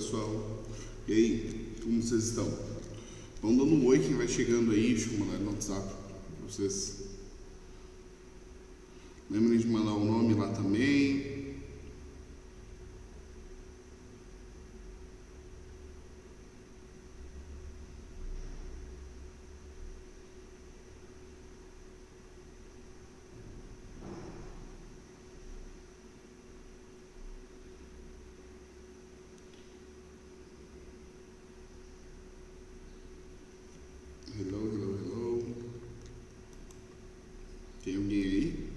pessoal. E aí, como vocês estão? Vão dando um oi quem vai chegando aí, deixa eu mandar no WhatsApp pra vocês. Lembrem de mandar o nome lá também. Hello. Tem alguém aí?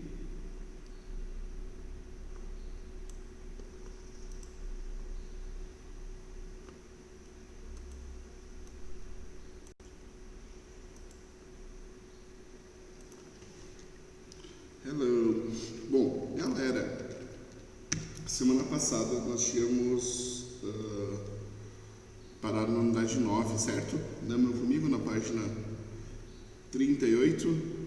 Hello. Bom, galera, semana passada nós tínhamos parado na unidade 9, certo? Lembram comigo na página 38?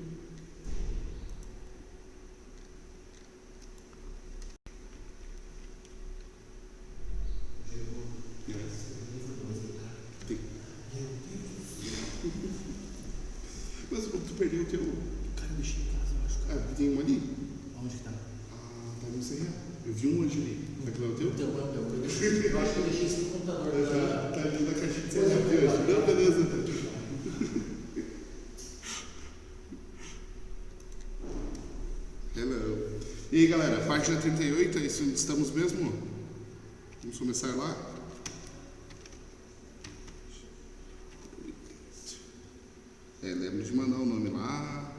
Mas tu perdeu o teu... Cara, eu deixei em casa, eu acho. Ah, tem um ali? Onde que tá? Ah, tá no CRA. Eu vi um hoje ali. Será que não é o teu? Então, é o meu. Eu acho que eu deixei isso no computador. Tá ali na caixinha de CRA de hoje. Não, beleza. Hello. E aí, galera, página 38, é isso onde estamos mesmo? Vamos começar lá? Lembra de mandar o nome lá.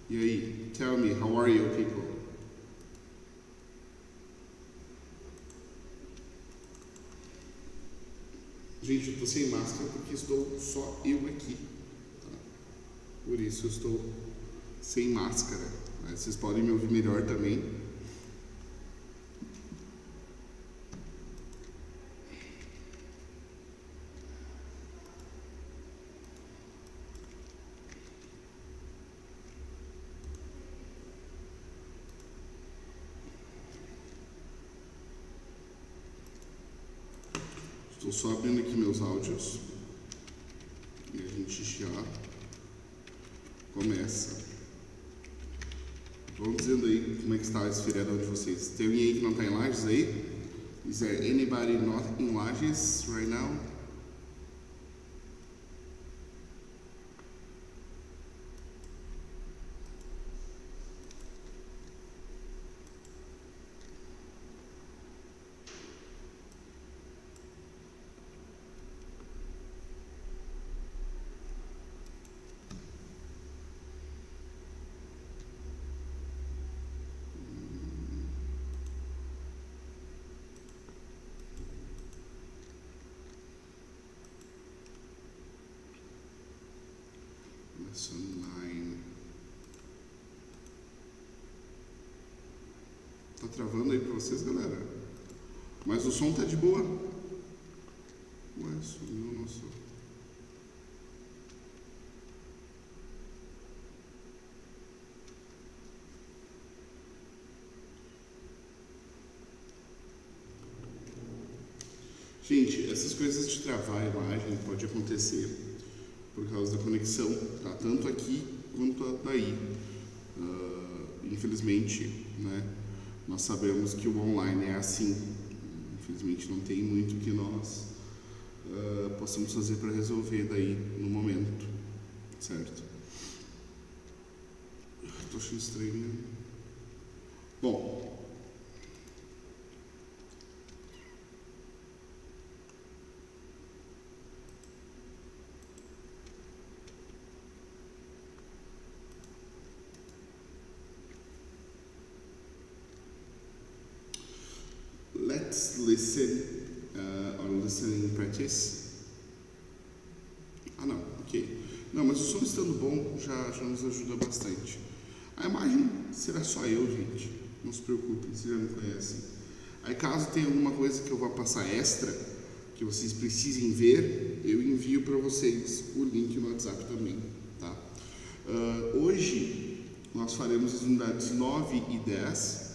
E aí, tell me, how are you, people? Gente, eu tô sem máscara porque estou só eu aqui. Tá? Por isso eu estou sem máscara. Mas vocês podem me ouvir melhor também. Estou só abrindo aqui meus áudios e a gente já começa. Vão dizendo aí como é que está esse feriadão de vocês. Tem alguém aí que não está em Lages aí? Is there anybody not in Lages right now? Online. Tá travando aí pra vocês, galera? Mas o som tá de boa. Ué, sumiu o nosso... Gente, essas coisas de travar a imagem pode acontecer por causa da conexão, tá? Tanto aqui quanto daí. Infelizmente, né? Nós sabemos que o online é assim. Infelizmente não tem muito que nós possamos fazer para resolver daí no momento, certo? Tô achando estranho, né? Bom, let's listen or listening practice. Ah, não, ok. Não, mas o som estando bom já nos ajuda bastante. A imagem será só eu, gente. Não se preocupem, vocês já me conhecem. Aí caso tenha alguma coisa que eu vá passar extra, que vocês precisem ver, eu envio para vocês o link no WhatsApp também, tá? Hoje nós faremos as unidades 9 e 10,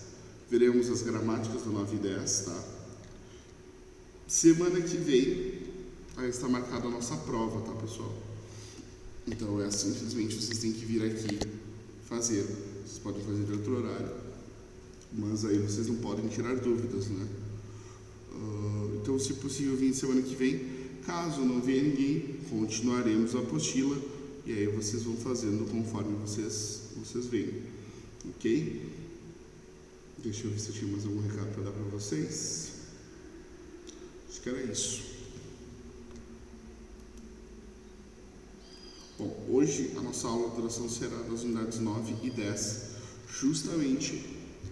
veremos as gramáticas do 9 e 10, tá? Semana que vem aí está marcada a nossa prova, tá, pessoal? Então simplesmente vocês têm que vir aqui fazer. Vocês podem fazer de outro horário, mas aí vocês não podem tirar dúvidas, né? Então, se possível, vir semana que vem. Caso não vier ninguém, continuaremos a apostila e aí vocês vão fazendo conforme vocês veem, ok? Deixa eu ver se eu tinha mais algum recado para dar para vocês. Acho que era isso. Bom, hoje a nossa aula de duração será das unidades 9 e 10, justamente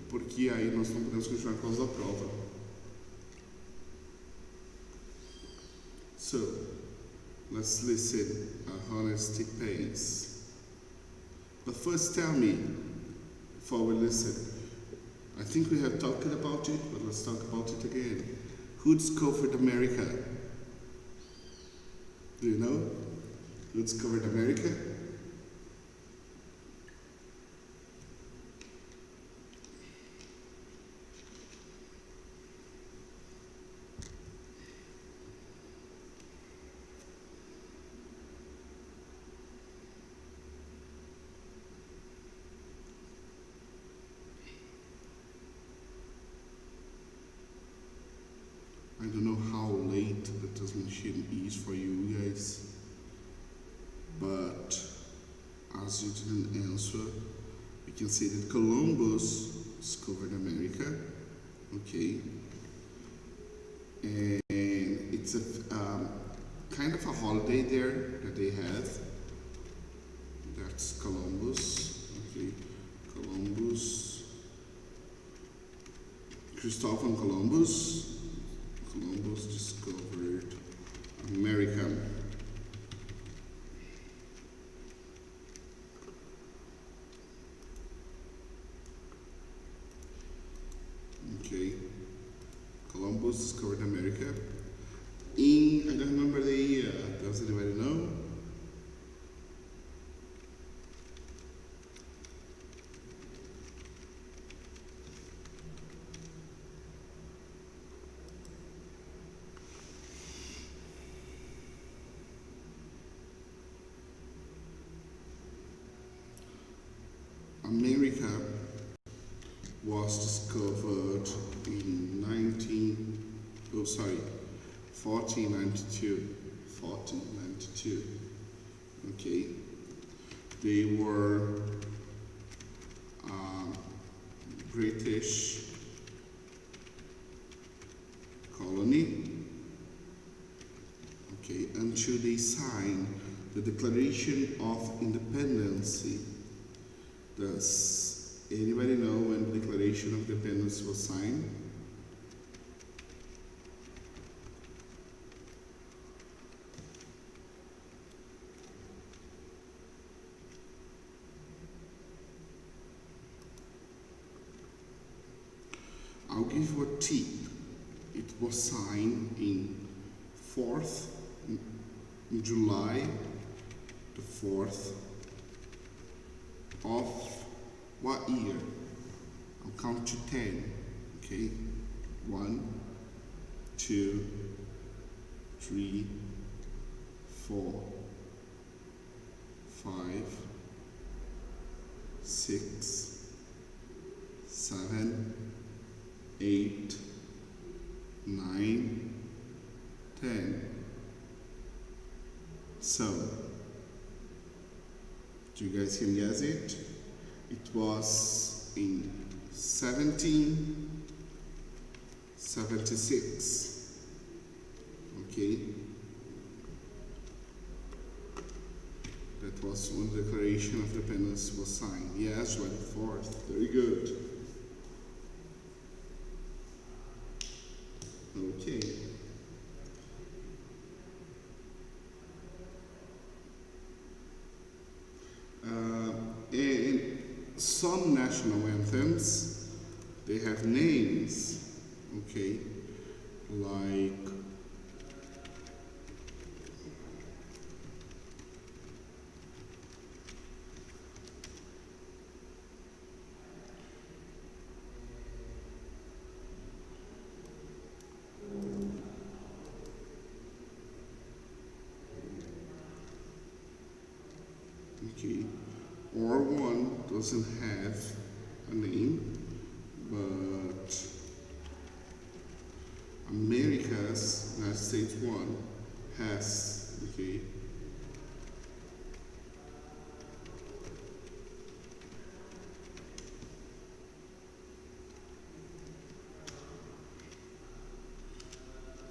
porque aí nós não podemos continuar por causa da prova. So, let's listen at honesty pace. But first tell me, before we listen, I think we have talked about it, but let's talk about it again. Who discovered America? Do you know? Who discovered America? I don't know how late the transmission is for you guys, but as you didn't answer, we can say that Columbus discovered America, okay, and it's a kind of a holiday there that they have. That's Columbus, okay, Columbus, Christopher Columbus. Columbus discovered America. Okay. Columbus discovered America. I don't remember the year. Does anybody know? America was discovered in 1492. 1492. Okay. They were British colony. Okay, until they signed the Declaration of Independence. Does anybody know when the Declaration of Independence was signed? I'll give you a tip. It was signed in July the 4th of what year? I'll count to 10. Okay, 1, 2, 3, 4, 5, 6, 7, 8, 9, 10. So, do you guys can guess it? It was in 1776. Okay. That was when the Declaration of Independence was signed. Yes, July 4th. Very good. Okay. And some national anthems, they have names, okay, like Okay. Or one doesn't have a name, but America's, United States one, has, okay.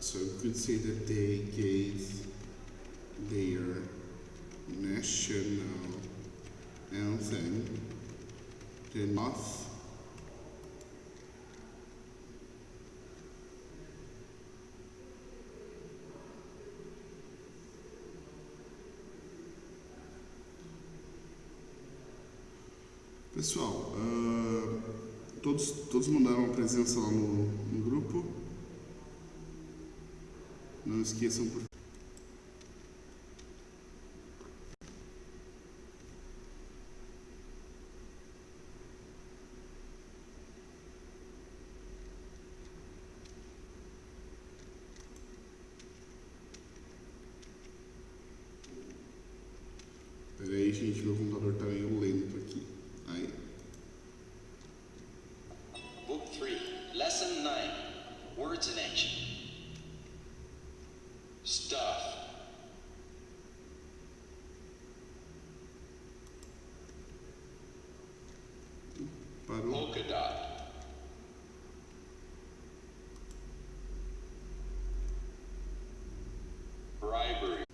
So you could say that they gave their national anthem the North. Pessoal, todos mandaram a presença lá no grupo. Não esqueçam por Peraí, gente, meu computador tá meio lento aqui. Aí. Book 3, Lesson 9, Words in Action. Stuff. Parou. Polka dot. Bribery.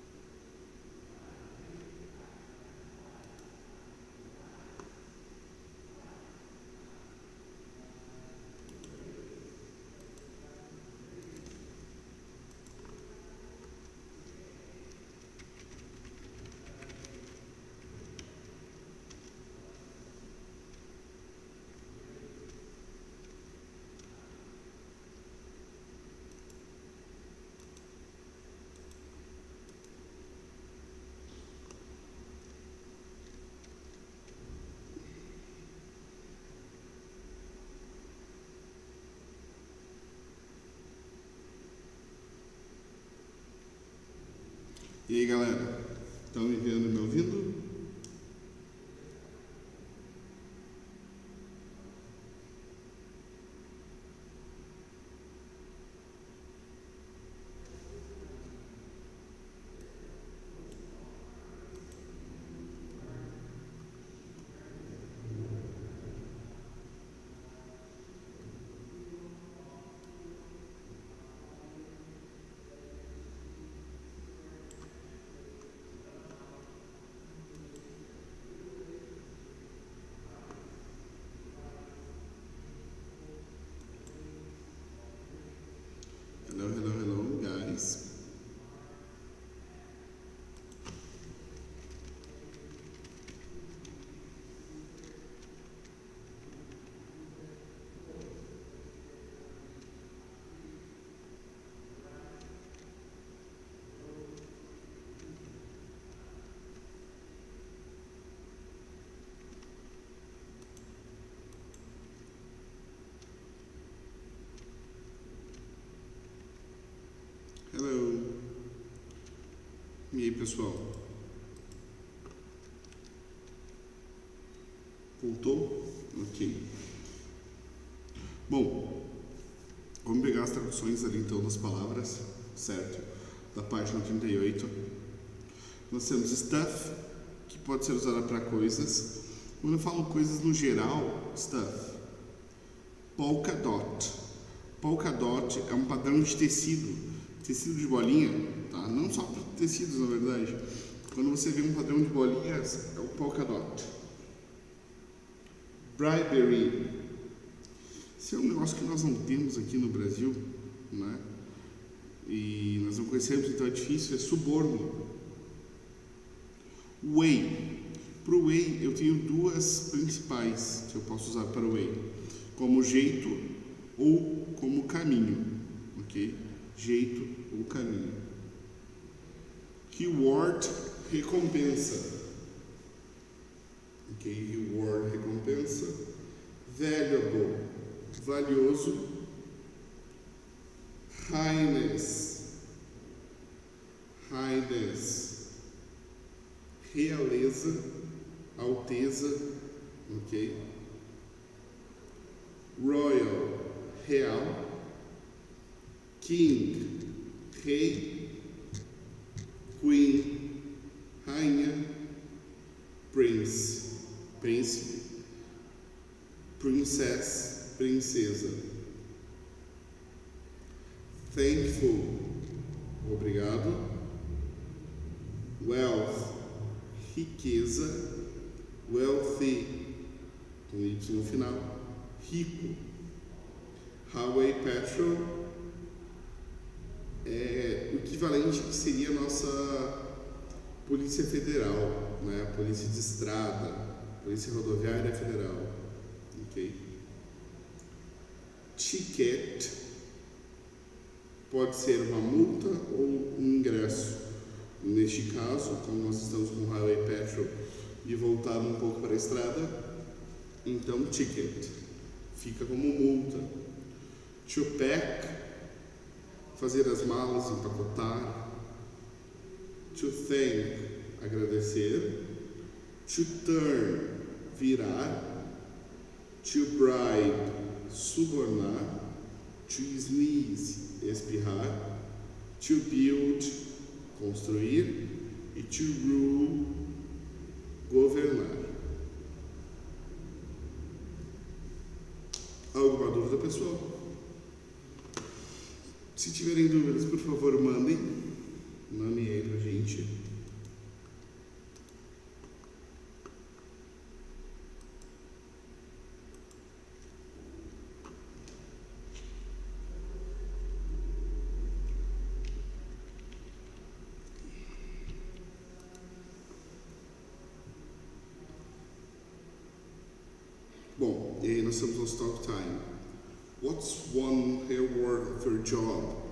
E aí, galera? Estão me vendo e me ouvindo? Hello, guys. Hello. E aí, pessoal? Voltou? Ok. Bom, vamos pegar as traduções ali então das palavras, certo? Da página 38. Nós temos stuff, que pode ser usada para coisas. Quando eu falo coisas no geral, stuff. Polka dot. Polka dot é um padrão de tecido de bolinha, tá? Não só para tecidos, na verdade. Quando você vê um padrão de bolinhas, é o polka dot. Bribery. Isso é um negócio que nós não temos aqui no Brasil, né? E nós não conhecemos, então é difícil, é suborno. Way. Para o way, eu tenho duas principais que eu posso usar para o way. Como jeito ou como caminho, ok? Jeito ou caminho. Reward, recompensa. Ok, reward, recompensa. Valuable, valioso. Highness, realeza. Alteza, ok? Royal, real. King, rei. Queen, rainha. Prince, príncipe. Princess, princesa. Thankful, obrigado. Wealth, riqueza. Wealthy, com Y no final, rico. Highway Patrol é o equivalente que seria a nossa Polícia Federal, né? Polícia de Estrada, Polícia Rodoviária Federal, ok? Ticket pode ser uma multa ou um ingresso. Neste caso, como nós estamos com o Highway Patrol e voltado um pouco para a estrada, então ticket fica como multa. To pack, fazer as malas, empacotar. To thank, agradecer. To turn, virar. To bribe, subornar. To sneeze, espirrar. To build, construir. E to rule, governar. Alguma dúvida, pessoal? Se tiverem dúvidas, por favor, mandem aí pra gente. Bom, e aí nós estamos no Stock Time. What's one reward of your job?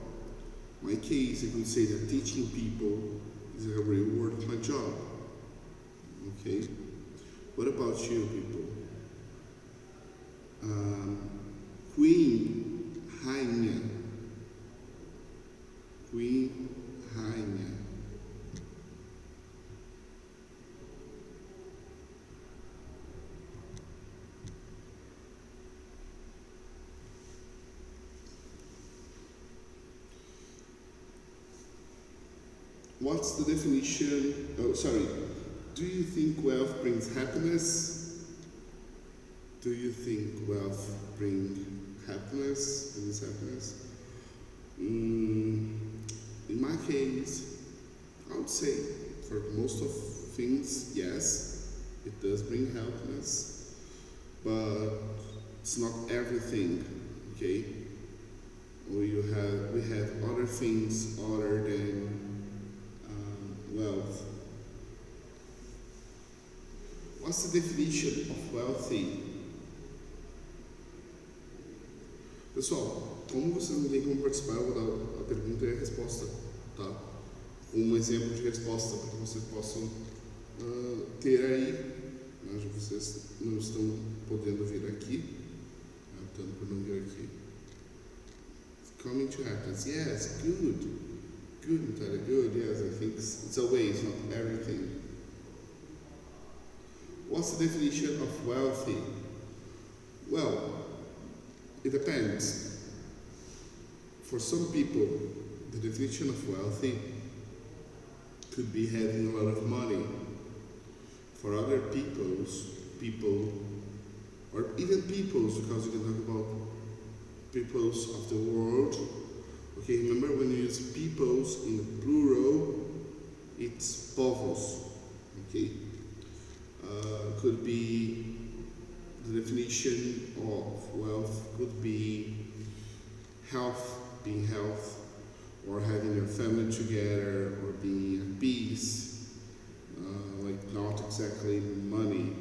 In my case, I could say that teaching people is a reward of my job. Okay? What about you, people? Queen, rainha. Queen, rainha. What's the definition? Oh, sorry. Do you think wealth brings happiness? Do you think wealth brings happiness? In my case, I would say for most of things, yes, it does bring happiness, but it's not everything. Okay, we have other things other than wealth. What's the definition of wealthy? Pessoal, como vocês não têm como participar, eu vou dar a pergunta e a resposta, tá? Um exemplo de resposta para que vocês possam ter aí, né? Já vocês não estão podendo vir aqui, optando por não vir aqui. Coming to happiness, yes, good. Good, Natalia, good, yes, I think it's a way, it's not everything. What's the definition of wealthy? Well, it depends. For some people, the definition of wealthy could be having a lot of money. For other people, or even peoples, because you can talk about peoples of the world. Okay, remember when you use peoples in the plural, it's povos. Okay, could be the definition of wealth could be health, being health, or having your family together, or being at peace, like not exactly money.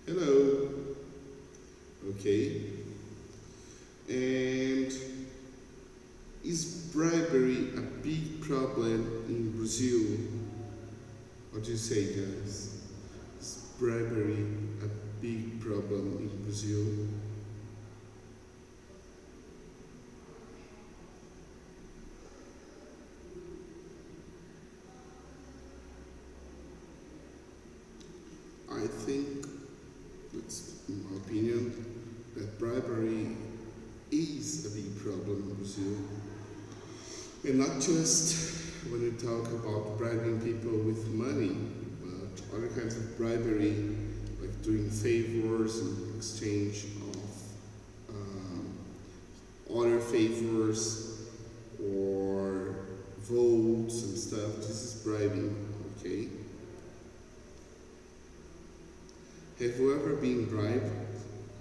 Hello. Okay, and is bribery a big problem in Brazil? What do you say, guys? Is bribery a big problem in Brazil? And not just when we talk about bribing people with money, but other kinds of bribery, like doing favors in exchange of other favors or votes and stuff. This is bribing, okay? Have you ever been bribed?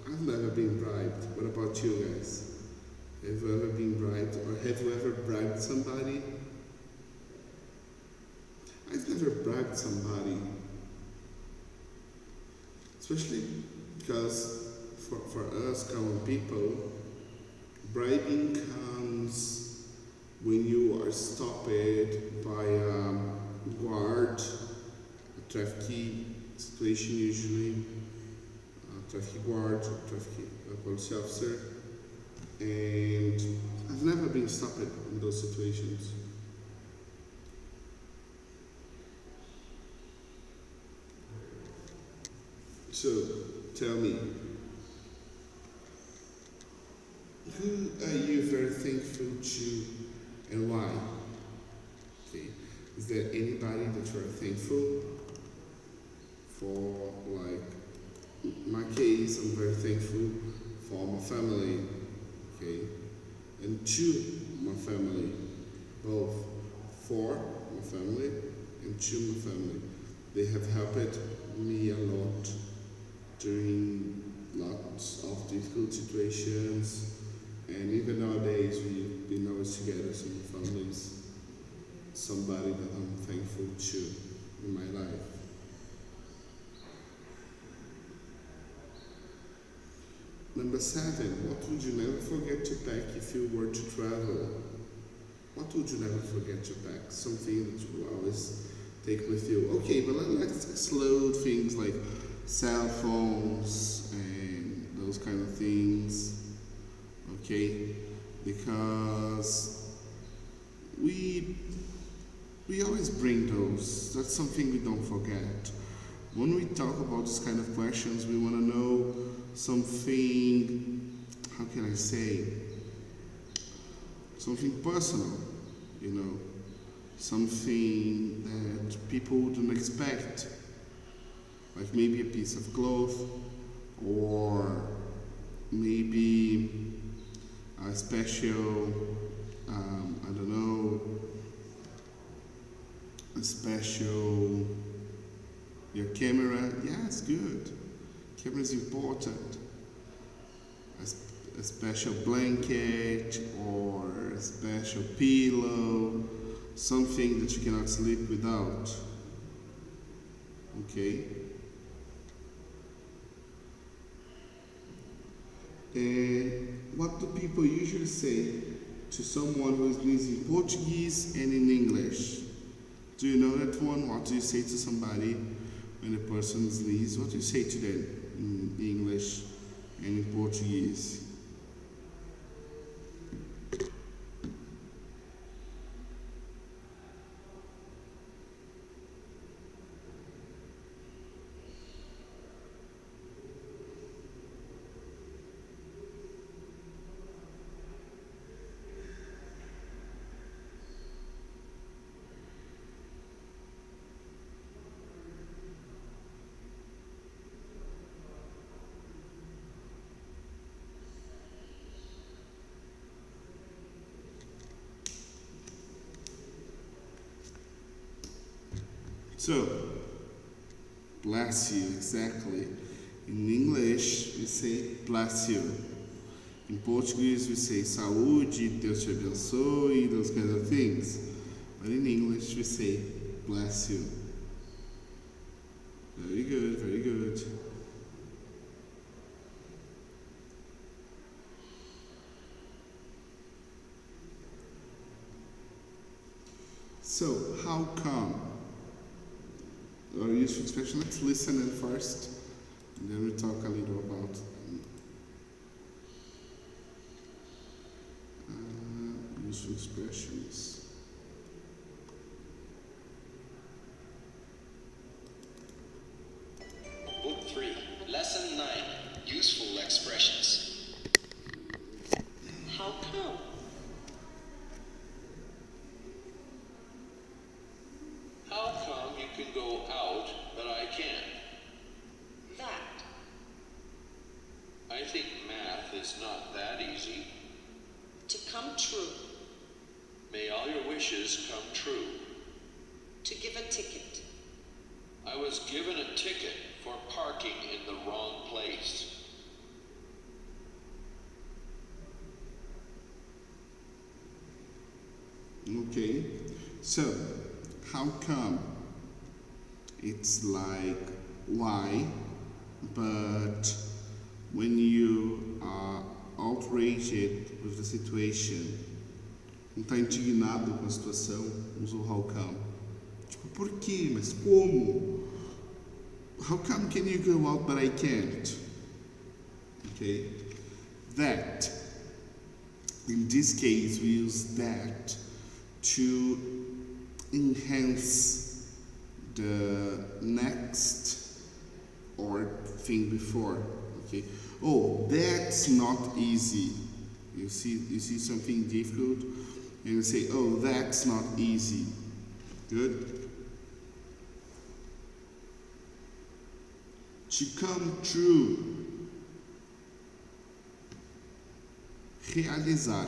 I've never been bribed. What about you guys? Have you ever been bribed, or have you ever bribed somebody? I've never bribed somebody. Especially because for us common people, bribing comes when you are stopped by a guard, a traffic situation usually, a traffic guard, a traffic police officer, and I've never been stopped in those situations. So, tell me, who are you very thankful to and why? Okay, is there anybody that you are thankful for? Like, in my case, I'm very thankful for my family, okay, and to my family, both for my family and to my family. They have helped me a lot during lots of difficult situations, and even nowadays we've been always together, so my family is somebody that I'm thankful to in my life. Number 7, what would you never forget to pack if you were to travel? What would you never forget to pack? Something that you always take with you. Okay, but let's exclude things like cell phones and those kind of things, okay? Because we always bring those. That's something we don't forget. When we talk about this kind of questions, we want to know something, how can I say, something personal, you know, something that people wouldn't expect, like maybe a piece of cloth, or maybe a special, I don't know, a special, your camera, yeah, it's good. Camera is important. A special blanket or a special pillow, something that you cannot sleep without. Okay? And what do people usually say to someone who is using Portuguese and in English? Do you know that one? What do you say to somebody when a person sneezes? What do you say to them in English and in Portuguese? So, bless you, exactly. In English, we say bless you. In Portuguese, we say saúde, Deus te abençoe, those kinds of things. But in English, we say bless you. Very good, very good. So, how come? Or useful expression, let's listen in first, and then we talk a little about useful expressions. Book 3, Lesson 9, Useful Expressions. How come? can go out, but I can't. That. I think math is not that easy. To come true. May all your wishes come true. To give a ticket. I was given a ticket for parking in the wrong place. Okay, so how come? It's like why, but when you are outraged with the situation, não está indignado com a situação, usa o how come. Tipo, por quê? Mas como? How come can you go out but I can't? Okay, that. In this case, we use that to enhance the next or thing before. Okay. Oh, that's not easy. You see something difficult, and you say, "Oh, that's not easy." Good. To come true. Realizar.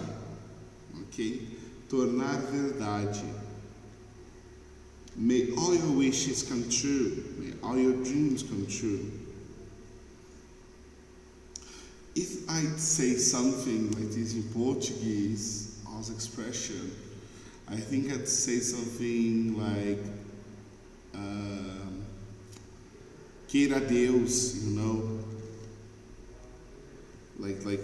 Ok? Tornar verdade. May all your wishes come true. May all your dreams come true. If I say something like this in Portuguese as expression, I think I'd say something like queira Deus, you know, like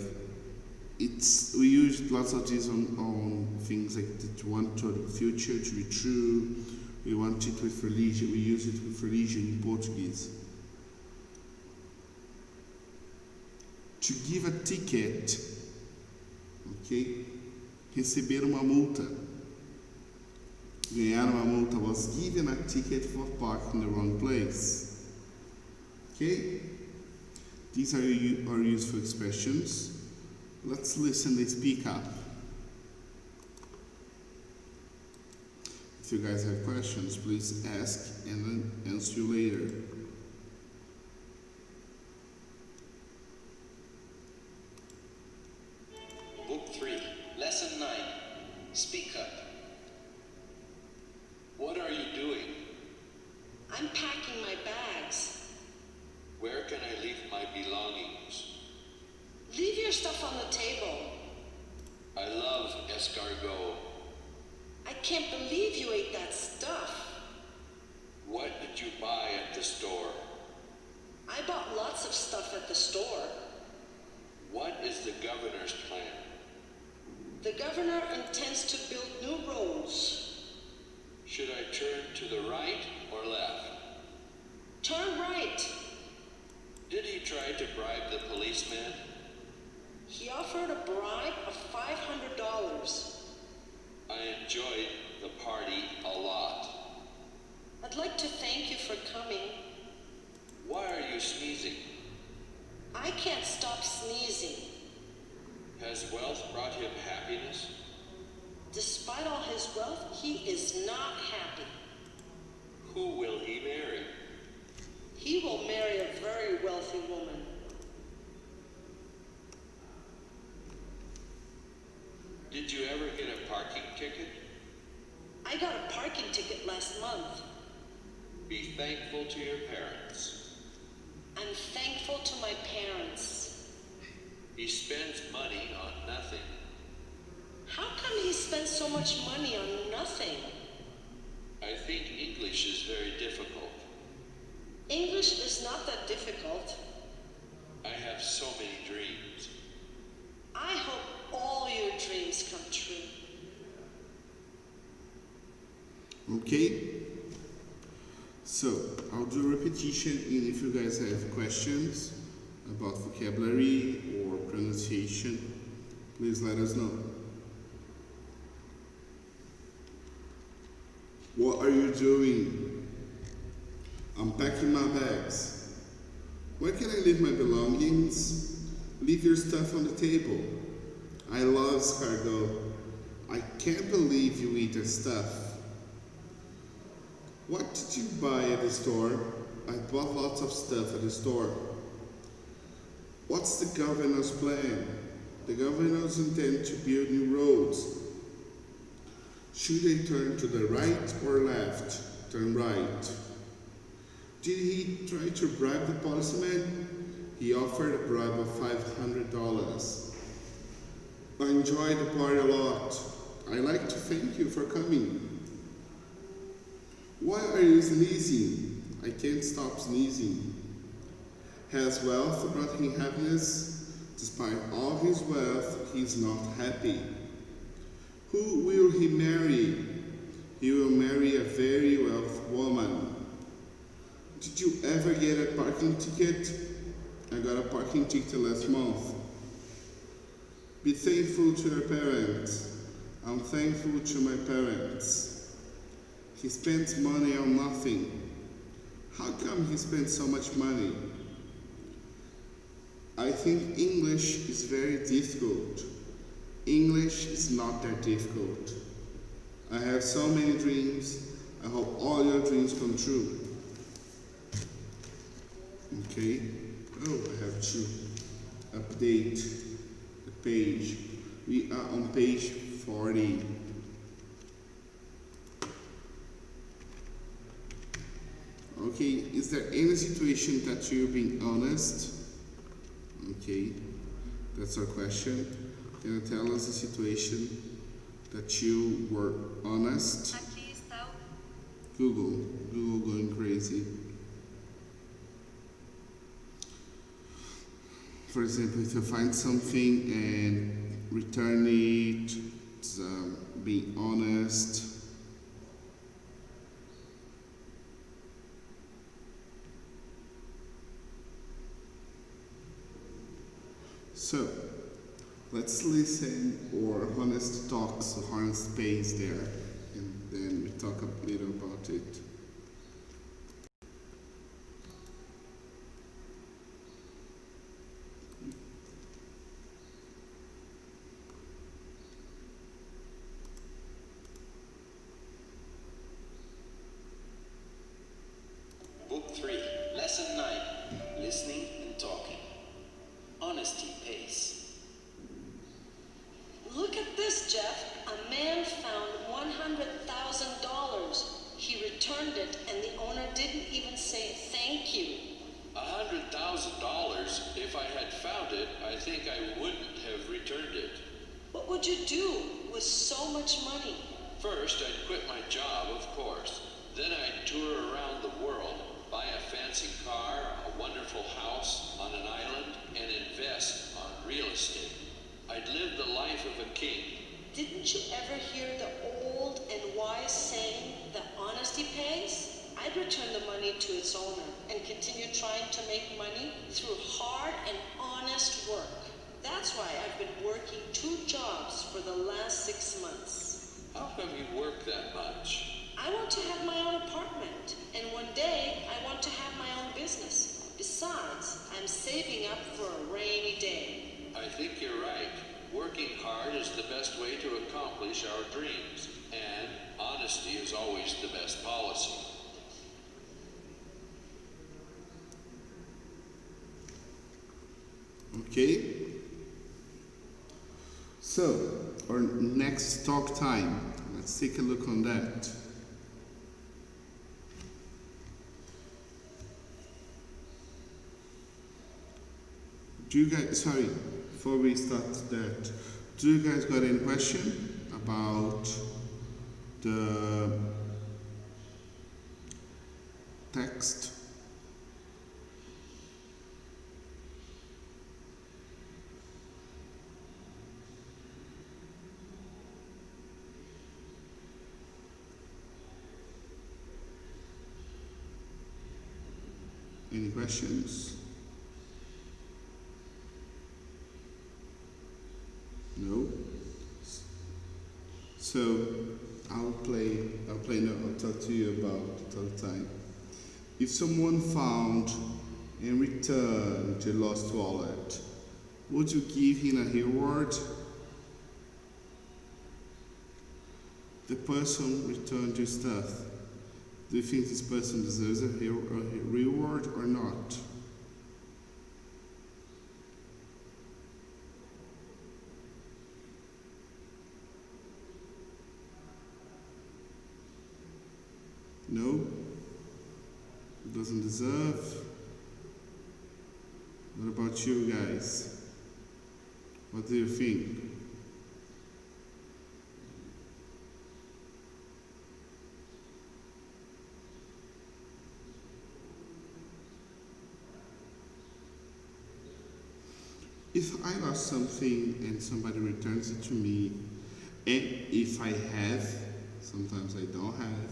we use lots of this on things like that we want to the future to be true. We want it with religion. We use it with religion in Portuguese. To give a ticket, okay? Receber uma multa. Ganhar uma multa. Was given a ticket for parking in the wrong place. Okay? These are useful expressions. Let's listen and speak up. If you guys have questions, please ask and then answer you later. Book 3, Lesson 9. Speak up. What are you doing? I'm packing my bags. Where can I leave my belongings? Leave your stuff on the table. I love escargot. I can't believe you ate that stuff. What did you buy at the store? I bought lots of stuff at the store. What is the governor's plan? The governor intends to build new roads. Should I turn to the right or left? Turn right. Did he try to bribe the policeman? He offered a bribe of $500. I enjoyed the party a lot. I'd like to thank you for coming. Why are you sneezing? I can't stop sneezing. Has wealth brought him happiness? Despite all his wealth, he is not happy. Who will he marry? He will marry a very wealthy woman. Did you ever get a parking ticket? I got a parking ticket last month. Be thankful to your parents. I'm thankful to my parents. He spends money on nothing. How come he spends so much money on nothing? I think English is very difficult. English is not that difficult. I have so many dreams. I hope all your dreams come true. Okay? So, I'll do a repetition, and if you guys have questions about vocabulary or pronunciation, please let us know. What are you doing? I'm packing my bags. Where can I leave my belongings? Leave your stuff on the table. I love escargot. I can't believe you eat that stuff. What did you buy at the store? I bought lots of stuff at the store. What's the governor's plan? The governors intend to build new roads. Should they turn to the right or left? Turn right. Did he try to bribe the policeman? He offered a bribe of $500. I enjoyed the party a lot. I'd like to thank you for coming. Why are you sneezing? I can't stop sneezing. Has wealth brought him happiness? Despite all his wealth, he is not happy. Who will he marry? He will marry a very wealthy woman. Did you ever get a parking ticket? I got a parking ticket last month. Be thankful to your parents. I'm thankful to my parents. He spends money on nothing. How come he spends so much money? I think English is very difficult. English is not that difficult. I have so many dreams. I hope all your dreams come true. Okay. Oh, I have to update the page. We are on page 40. Okay, is there any situation that you're being honest? Okay, that's our question. Can you tell us a situation that you were honest? Aqui está o Google going crazy. For example, if you find something and return it, be honest. So, let's listen or honest talks, honest space there, and then we talk a little about it. Book 3, Lesson 9, Listening and Talking. Honesty pays. Look at this, Jeff. A man found $100,000. He returned it, and the owner didn't even say thank you. $100,000? If I had found it, I think I wouldn't have returned it. What would you do with so much money? First, I'd quit my job, of course. Then I'd tour around the world, buy a fancy car, a wonderful house on an island, and invest on real estate. I'd live the life of a king. Didn't you ever hear the old and wise saying that honesty pays? I'd return the money to its owner and continue trying to make money through hard and honest work. That's why I've been working 2 jobs for the last 6 months. How come you work that much? I want to have my own apartment, and one day I want to have my own business. Besides, I'm saving up for a rainy day. I think you're right. Working hard is the best way to accomplish our dreams, and honesty is always the best policy. Okay? So, our next talk time. Let's take a look on that. Do you guys, sorry, before we start that, do you guys got any question about the text? Any questions? No? So I'll talk to you about all the time. If someone found and returned your lost wallet, would you give him a reward? The person returned your stuff. Do you think this person deserves a reward or not? No? Doesn't deserve? What about you guys? What do you think? If I lost something and somebody returns it to me, and if I have, sometimes I don't have,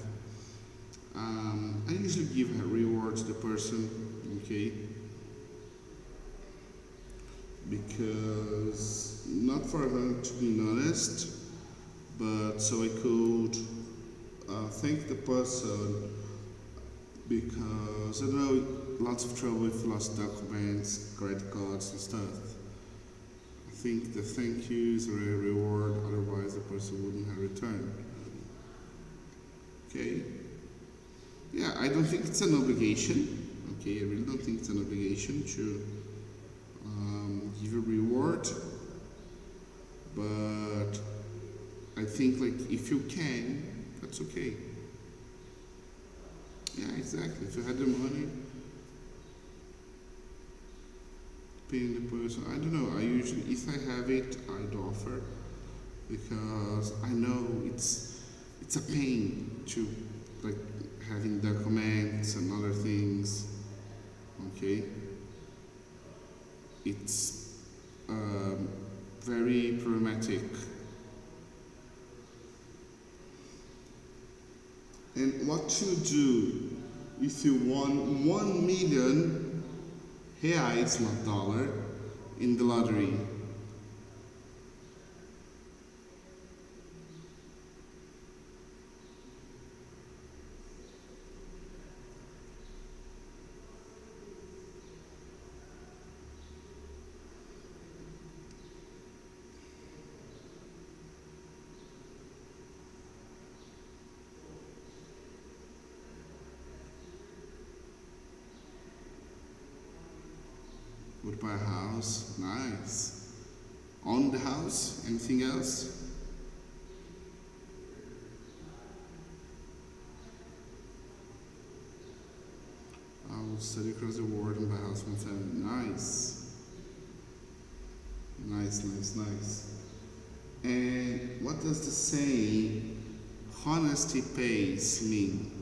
I usually give a reward to the person, okay? Because, not for her to be honest, but so I could thank the person, because I know lots of trouble with lost documents, credit cards and stuff. I think the thank yous are a reward, otherwise the person wouldn't have returned. Okay? Yeah, I don't think it's an obligation. Okay, I really don't think it's an obligation to give a reward. But I think like if you can, that's okay. Yeah, exactly. If you had the money, paying the person, I don't know. I usually, if I have it, I'd offer, because I know it's a pain to like having documents and other things. Okay, it's very problematic. And what to do if you won 1 million reais, not dollar, in the lottery? Would buy a house, nice. Own the house, anything else? I will study across the world and buy a house for my family, nice. Nice, nice, nice. And what does the saying, honesty pays, mean?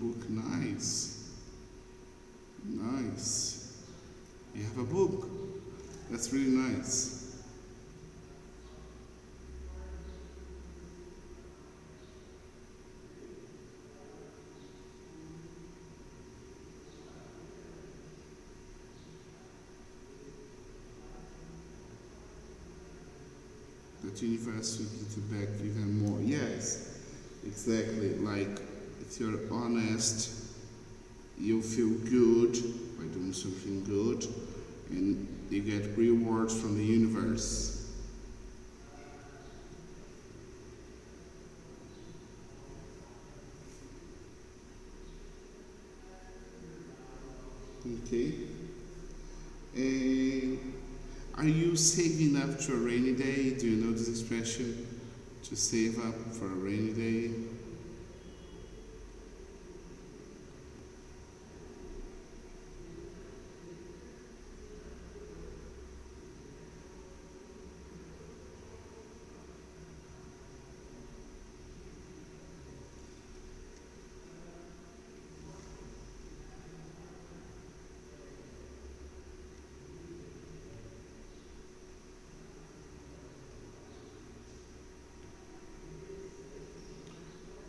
Book, nice. Nice. You have a book. That's really nice. That universe will give back even more. Yes, exactly. Like, if you're honest, you feel good by doing something good, and you get rewards from the universe. Okay. And are you saving up to a rainy day? Do you know this expression? To save up for a rainy day?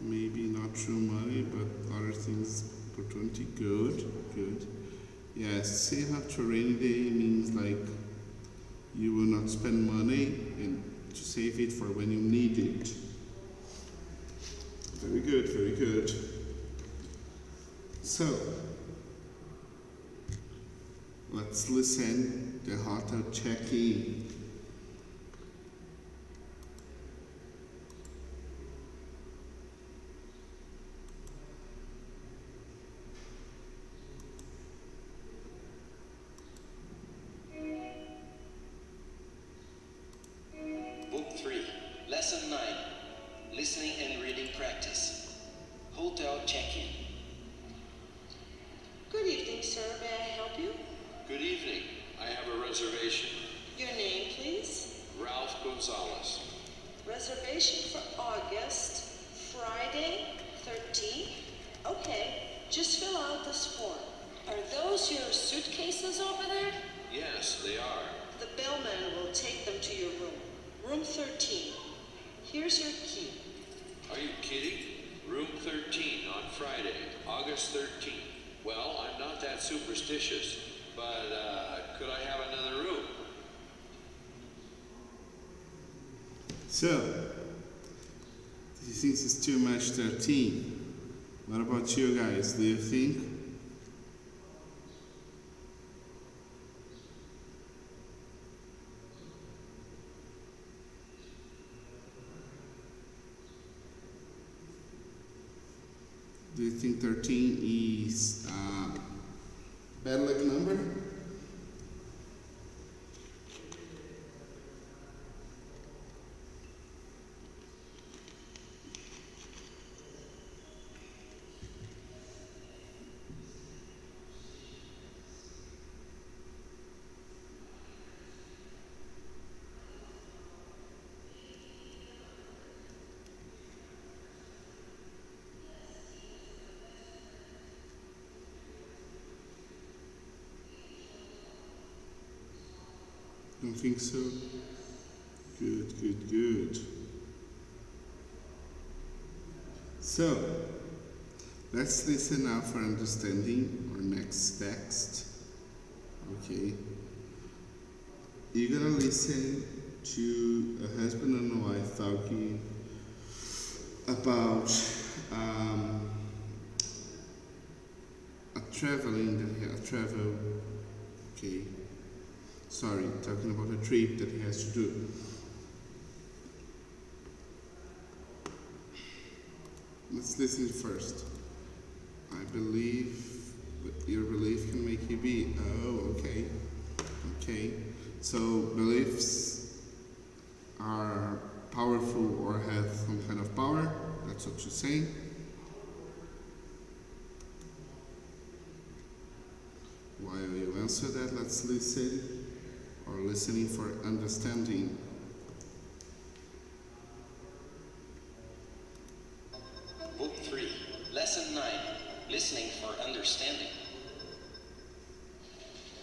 Maybe not true money, but other things, opportunity, good. Yes, save up to a rainy day means like you will not spend money and to save it for when you need it. Very good, very good. So, let's listen the hotel check-in. Book 3, Lesson 9, Listening and Reading Practice. Hotel check-in. Good evening, sir. May I help you? Good evening. I have a reservation. Your name, please? Ralph Gonzalez. Reservation for August, Friday, 13th. Okay, just fill out this form. Are those your suitcases over there? Yes, they are. The bellman will take them to your room. Room 13. Here's your key. Are you kidding? Room 13 on Friday, August 13th. Well, I'm not that superstitious, but could I have another room? So, he thinks it's too much 13. What about you guys? Do you think? Do you think 13 is a bad luck number? Don't think so? Good, good, good. So, let's listen now for understanding our next text. Okay. You're gonna listen to a husband and a wife talking about a travel, okay. Sorry, talking about a trip that he has to do. Let's listen first. I believe your belief can make you be. Oh, okay. Okay. So beliefs are powerful or have some kind of power. That's what you're saying. While you answer that, let's listen. Or listening for understanding. Book 3, Lesson 9, Listening for Understanding.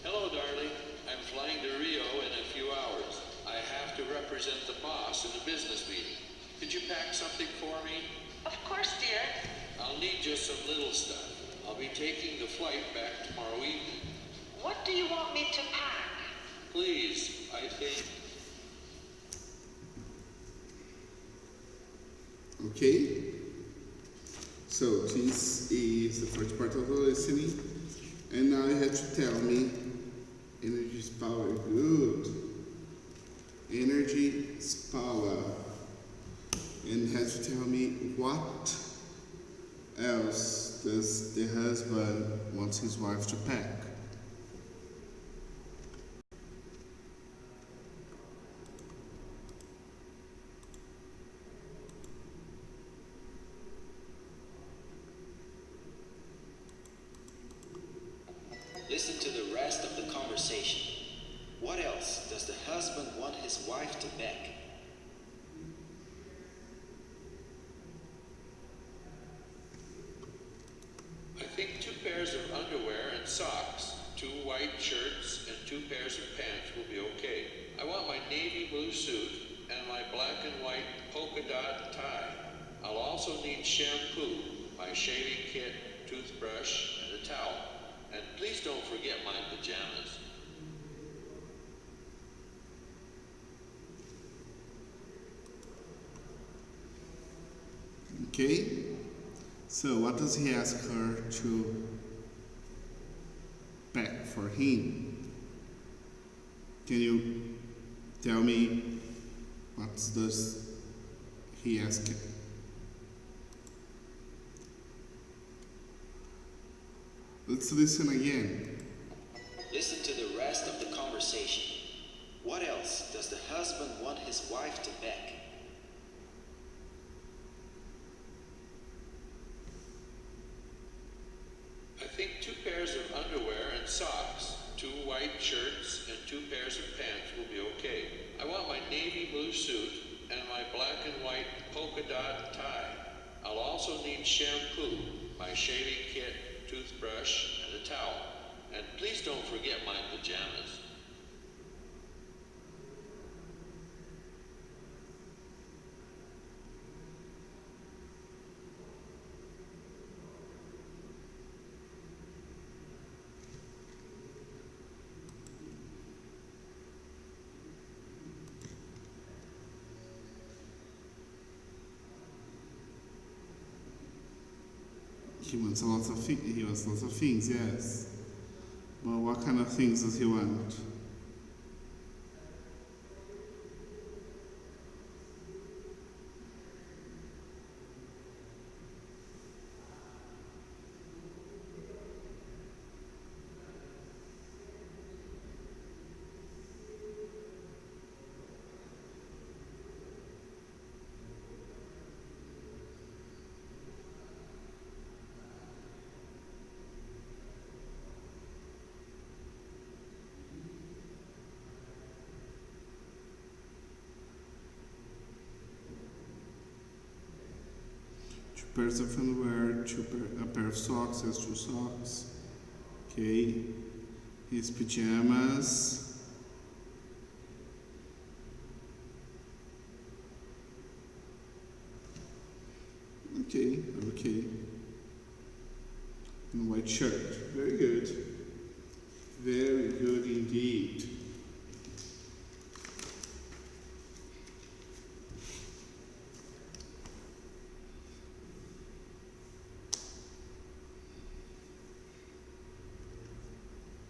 Hello, darling. I'm flying to Rio in a few hours. I have to represent the boss in a business meeting. Could you pack something for me? Of course, dear. I'll need just some little stuff. I'll be taking the flight back tomorrow evening. What do you want me to pack? Please, I think. Okay. So this is the first part of the listening. And now you have to tell me energy is power. Good. Energy is power. And you have to tell me what else does the husband want his wife to pack. Listen to the rest of the conversation. What else does the husband want his wife to pack? I think 2 pairs of underwear and socks, 2 white shirts, and 2 pairs of pants will be okay. I want my navy blue suit and my black and white polka dot tie. I'll also need shampoo, my shaving kit, toothbrush, and a towel. And please don't forget my pajamas. Okay? So what does he ask her to pack for him? Can you tell me what does he ask? Let's listen again. Listen to the rest of the conversation. What else does the husband want his wife to pack? I think 2 pairs of underwear and socks, 2 white shirts, and 2 pairs of pants will be okay. I want my navy blue suit and my black and white polka dot tie. I'll also need shampoo, my shaving kit, toothbrush, and a towel. And please don't forget my pajamas. He wants lots of things. He wants lots of things, yes. But what kind of things does he want? Pairs of underwear, a pair of socks, has 2 socks. Okay. His pajamas. Okay. And a white shirt. Very good. Very good indeed.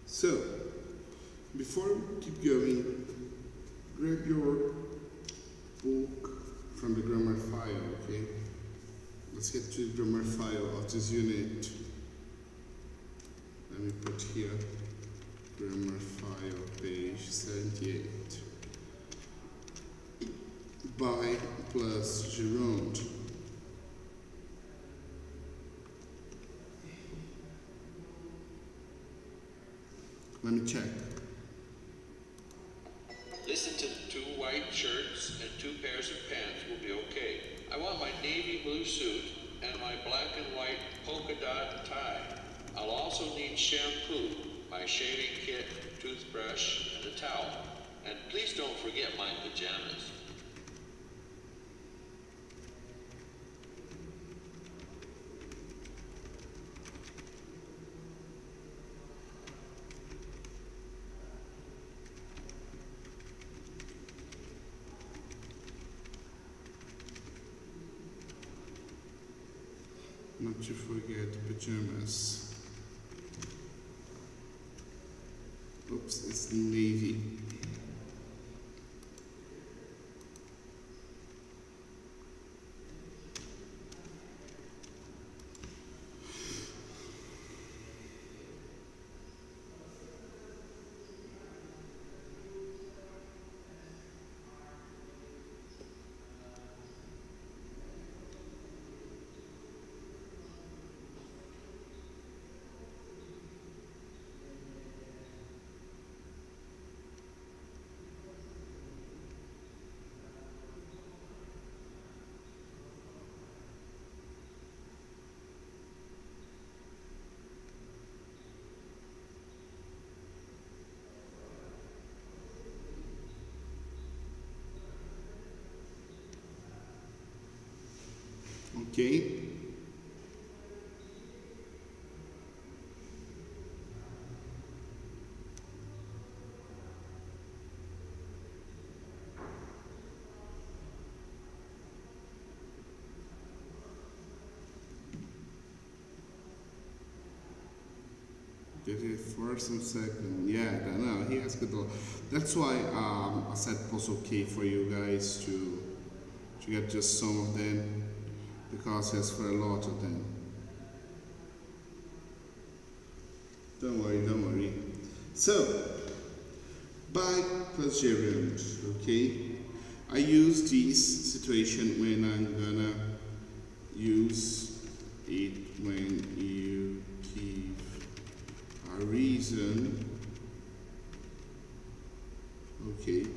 So, before we keep going, grab your book from the grammar file, okay? Let's get to the grammar file of this unit. Let me put here, grammar file, page 78. By plus Gironde. Let me check. Listen to 2 white shirts and 2 pairs of pants will be okay. I want my navy blue suit and my black and white polka dot tie. I'll also need shampoo, my shaving kit, toothbrush, and a towel. And please don't forget my pajamas. Not to forget pajamas. Oops, it's navy. Okay? Get it first and second. Yeah, I know. He asked it a lot. That's why I said it was okay for you guys to get just some of them because he asked for a lot of them. Don't worry, don't worry. So, by plus gerund, okay? I use this situation when I'm gonna use it when you give a reason, okay,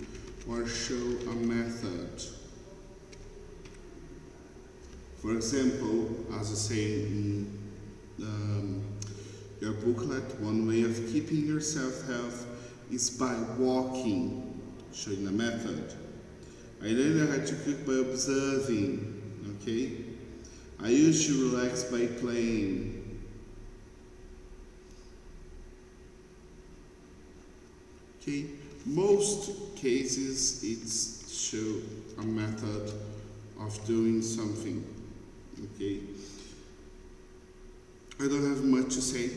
or show a method. For example, as I say in your booklet, one way of keeping yourself healthy is by walking, showing a method. I learned how to cook by observing, okay? I used to relax by playing. Okay, most cases it's show a method of doing something, okay? I don't have much to say,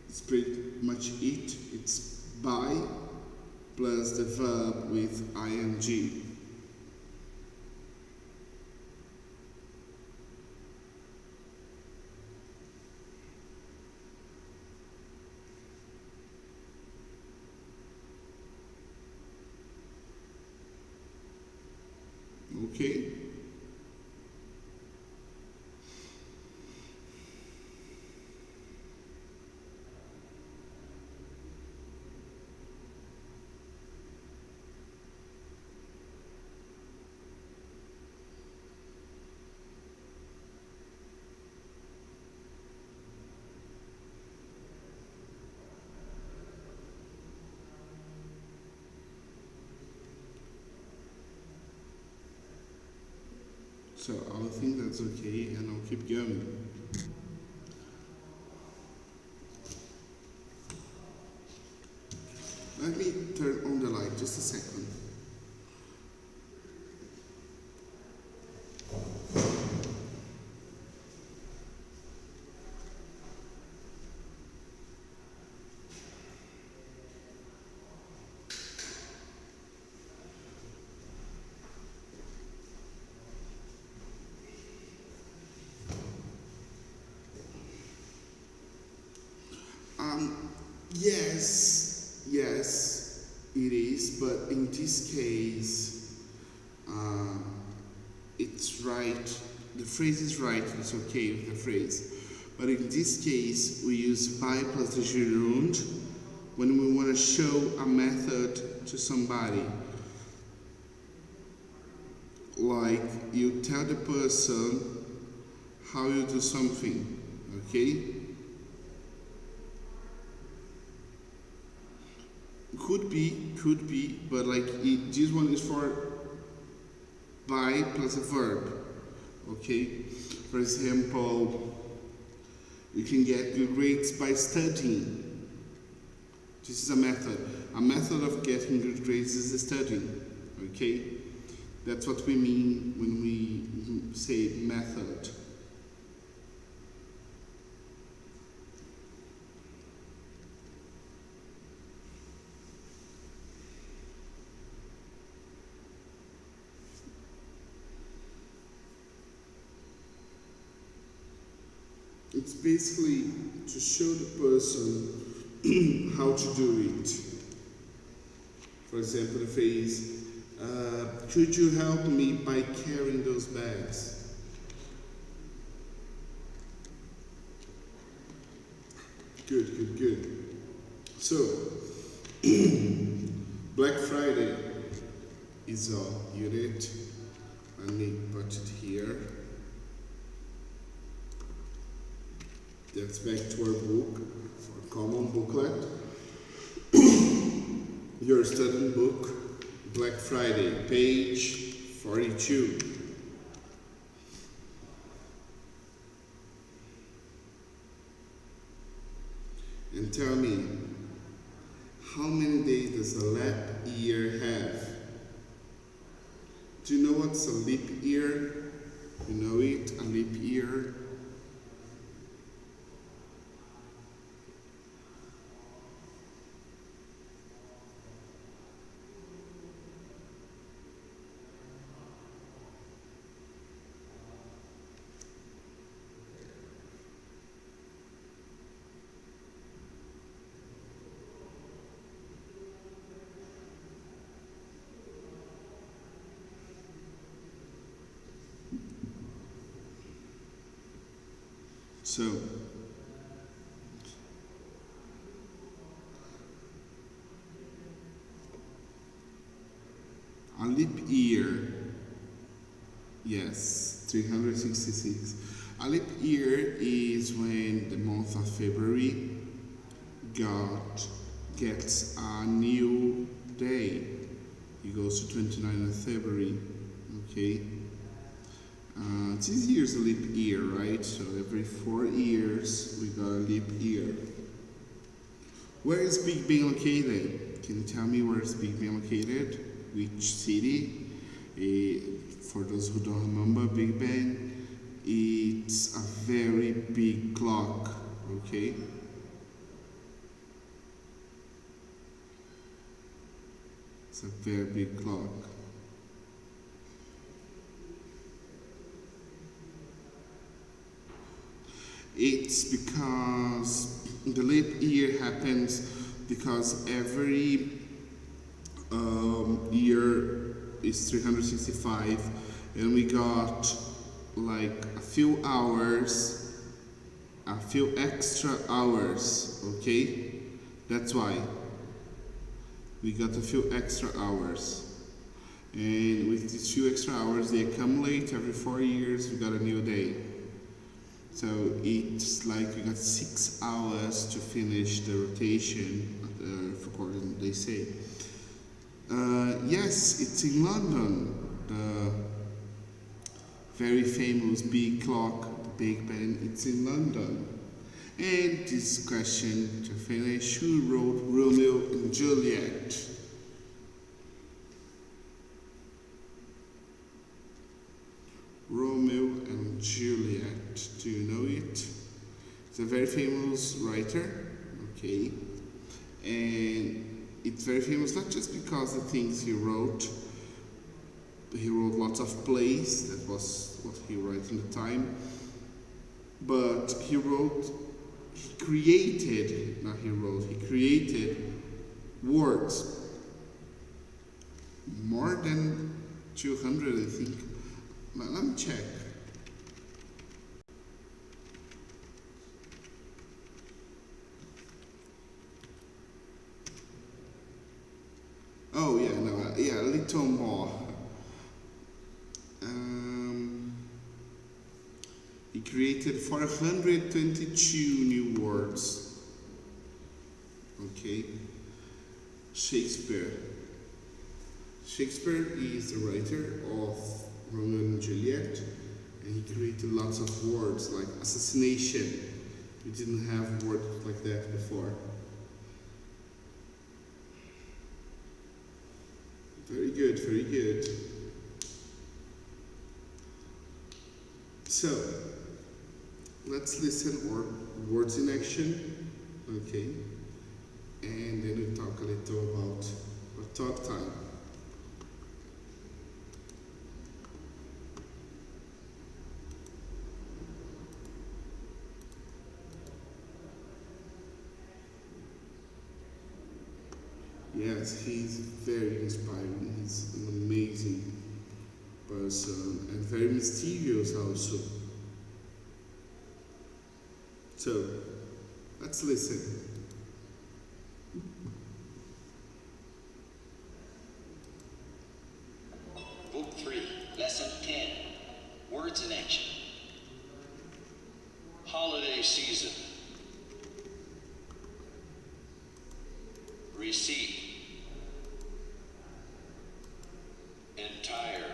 it's pretty much it. It's by plus the verb with ing. Okay? So I'll think that's okay and I'll keep going. Let me turn on the light just a second. Yes, it is, but in this case, it's right, the phrase is right, it's okay with the phrase. But in this case, we use by plus the gerund when we want to show a method to somebody. Like you tell the person how you do something, okay? Could be, but like this one is for by plus a verb, okay? For example, you can get good grades by studying. This is a method. A method of getting good grades is studying, okay? That's what we mean when we say method. It's basically to show the person how to do it. For example, the phrase, could you help me by carrying those bags? Good. So, Black Friday is a unit. Let me put it here. That's back to our book, our common booklet. Your student book, Black Friday, page 42. And tell me, how many days does a leap year have? Do you know what's a leap year? You know it, a leap year? So, a leap year, yes, 366. A leap year is when the month of February gets a new day. It goes to 29th of February, okay? This year's a leap year, right? So every 4 years we got a leap year. Where is Big Ben located? Can you tell me where is Big Ben located? Which city? For those who don't remember, Big Ben, it's a very big clock, okay? It's a very big clock. It's because the leap year happens because every year is 365 and we got like a few extra hours, okay? That's why we got a few extra hours, and with these few extra hours they accumulate. Every 4 years we got a new day. So it's like we got 6 hours to finish the rotation, according they say. Yes, it's in London, the very famous big clock, the Big Ben, it's in London. And this question to finish, who wrote Romeo and Juliet? Romeo and Juliet, do you know it? It's a very famous writer, okay? And it's very famous not just because the things he wrote lots of plays, that was what he wrote in the time, but he created words, more than 200 I think. Let me check. Oh yeah, no, yeah, a little more. He created 422 new words. Okay. Shakespeare is the writer of Romeo and Juliet, and he created lots of words like assassination. We didn't have words like that before. Very good, very good. So, let's listen words in action, okay? And then we talk a little about our talk time. Yes, he's very inspiring. He's an amazing person and very mysterious also. So, let's listen. Book 3, Lesson 10, Words in Action. Holiday season. Receipt. Entire.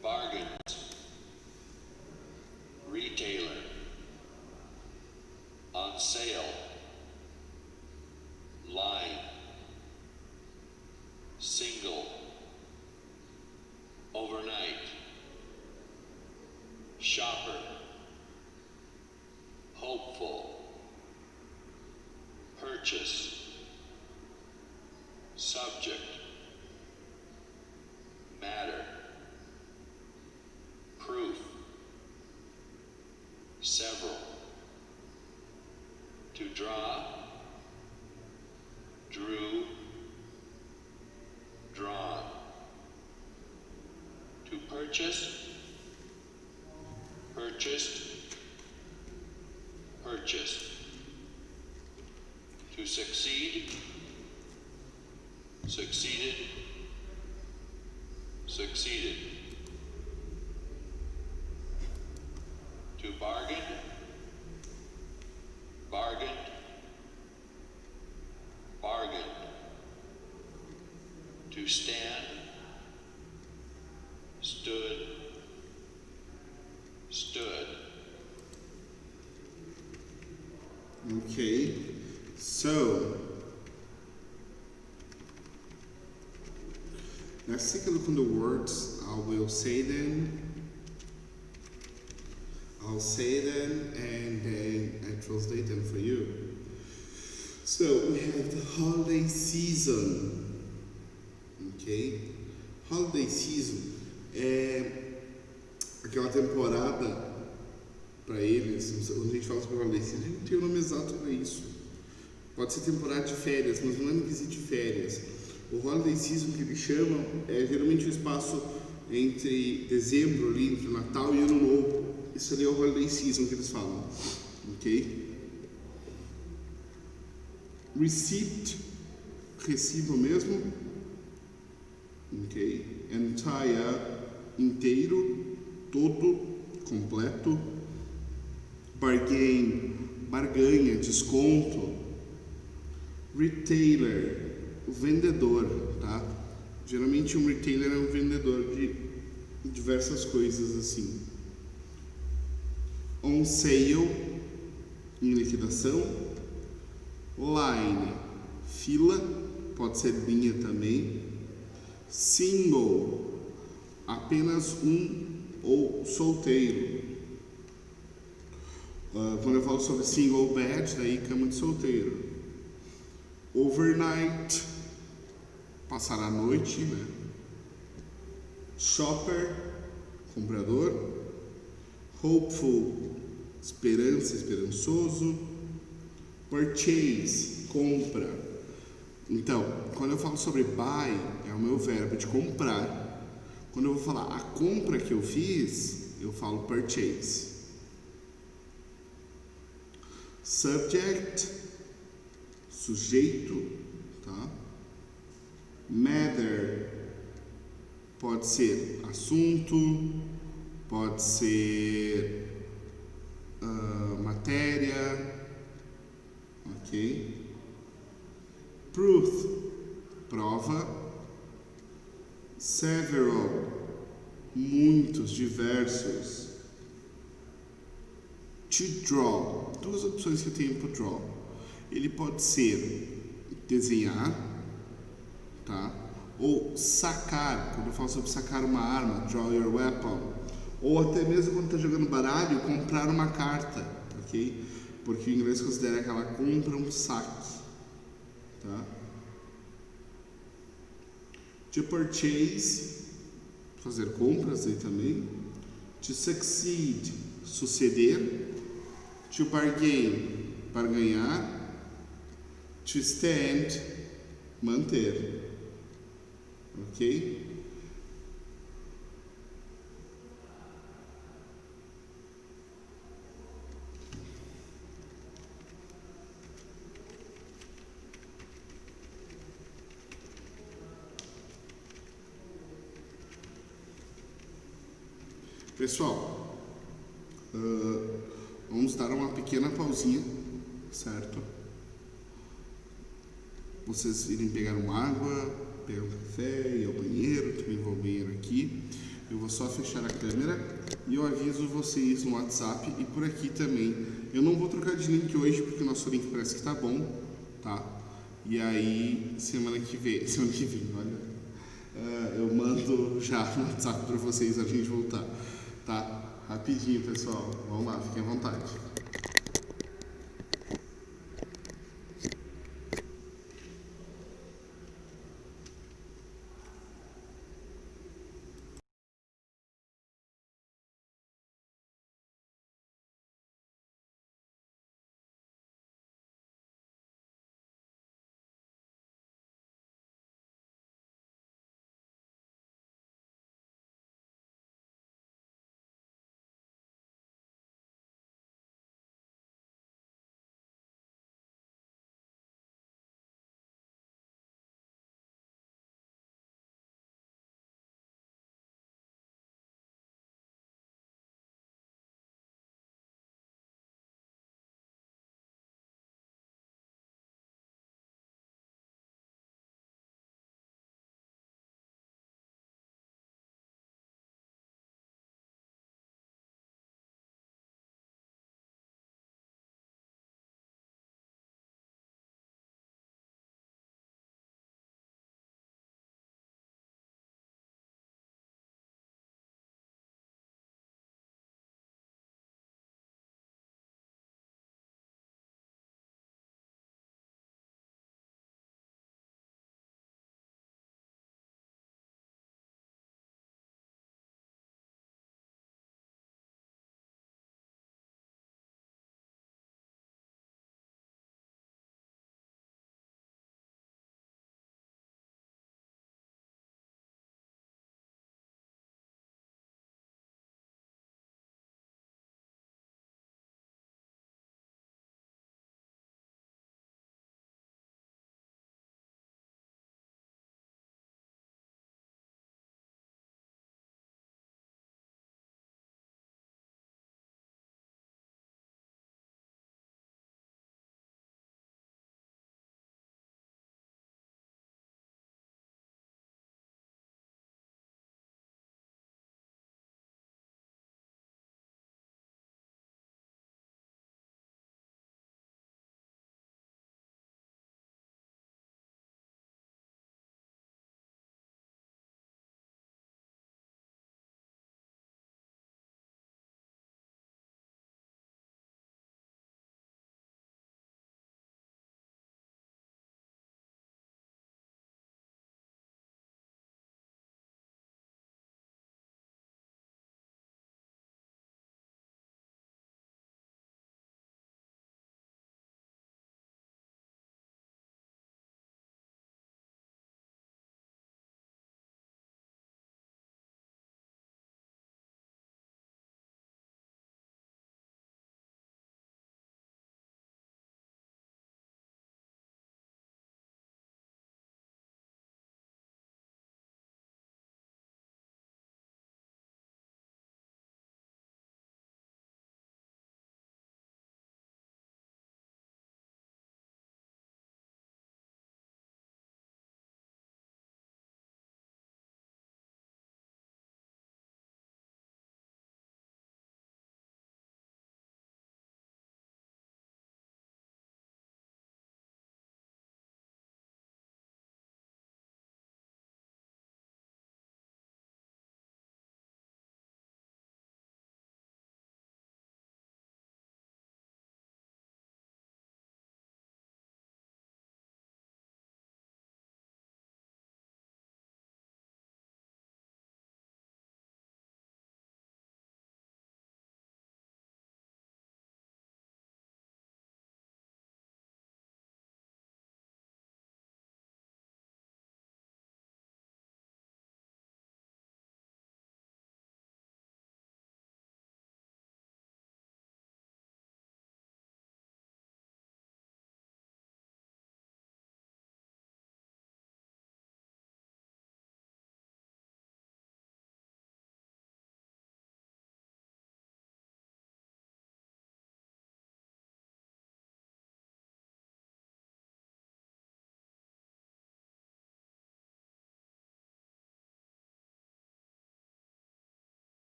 Bargains. Retailer. On sale. Line. Single. Overnight. Shopper. Hopeful. Purchase. Subject. Matter. Proof. Several. To draw. Drew. Drawn. To purchase. Purchased. purchased. To succeed, succeeded, succeeded. To bargain, bargained, bargained. To stand, stood, stood. Okay, so let's take a look on the words. I will say them. I'll say them and then I translate them for you. So we have the holiday season. Ok? Holiday season é aquela temporada para eles. Quando a gente fala sobre holiday season, a gente não tem o nome exato para isso. Pode ser temporada de férias, mas não é no quesito de férias. O holiday season que eles chamam é geralmente o espaço entre dezembro, ali, entre Natal e Ano Novo. Isso ali é o holiday season que eles falam. Ok? Receipt, recibo mesmo. Ok? Entire, inteiro, todo, completo. Bargain, barganha, desconto. Retailer, o vendedor, tá? Geralmente um retailer é um vendedor de diversas coisas assim. On sale, em liquidação. Line, fila, pode ser linha também. Single, apenas um ou solteiro. Quando eu falo sobre single bed, daí cama de solteiro. Overnight, passar a noite, né? Shopper, comprador. Hopeful, esperança, esperançoso. Purchase, compra. Então, quando eu falo sobre buy, é o meu verbo de comprar. Quando eu vou falar a compra que eu fiz, eu falo purchase. Subject, sujeito, tá? Matter, pode ser assunto, pode ser matéria, ok? Proof, prova. Several, muitos, diversos. To draw, duas opções que eu tenho para draw. Ele pode ser desenhar, tá? Ou sacar, quando eu falo sobre sacar uma arma, draw your weapon. Ou até mesmo quando está jogando baralho, comprar uma carta, ok? Porque o inglês considera que ela compra um saque, tá? To purchase, fazer compras aí também. To succeed, suceder. To bargain, barganhar. To stand, manter, ok? Pessoal, vamos dar uma pequena pausinha, certo? Vocês irem pegar uma água, pegar um café, ir ao banheiro, também vou ao banheiro aqui. Eu vou só fechar a câmera e eu aviso vocês no WhatsApp e por aqui também. Eu não vou trocar de link hoje porque o nosso link parece que tá bom, tá? E aí, semana que vem, olha, eu mando já no WhatsApp para vocês a gente voltar, tá? Rapidinho, pessoal. Vamos lá, fiquem à vontade.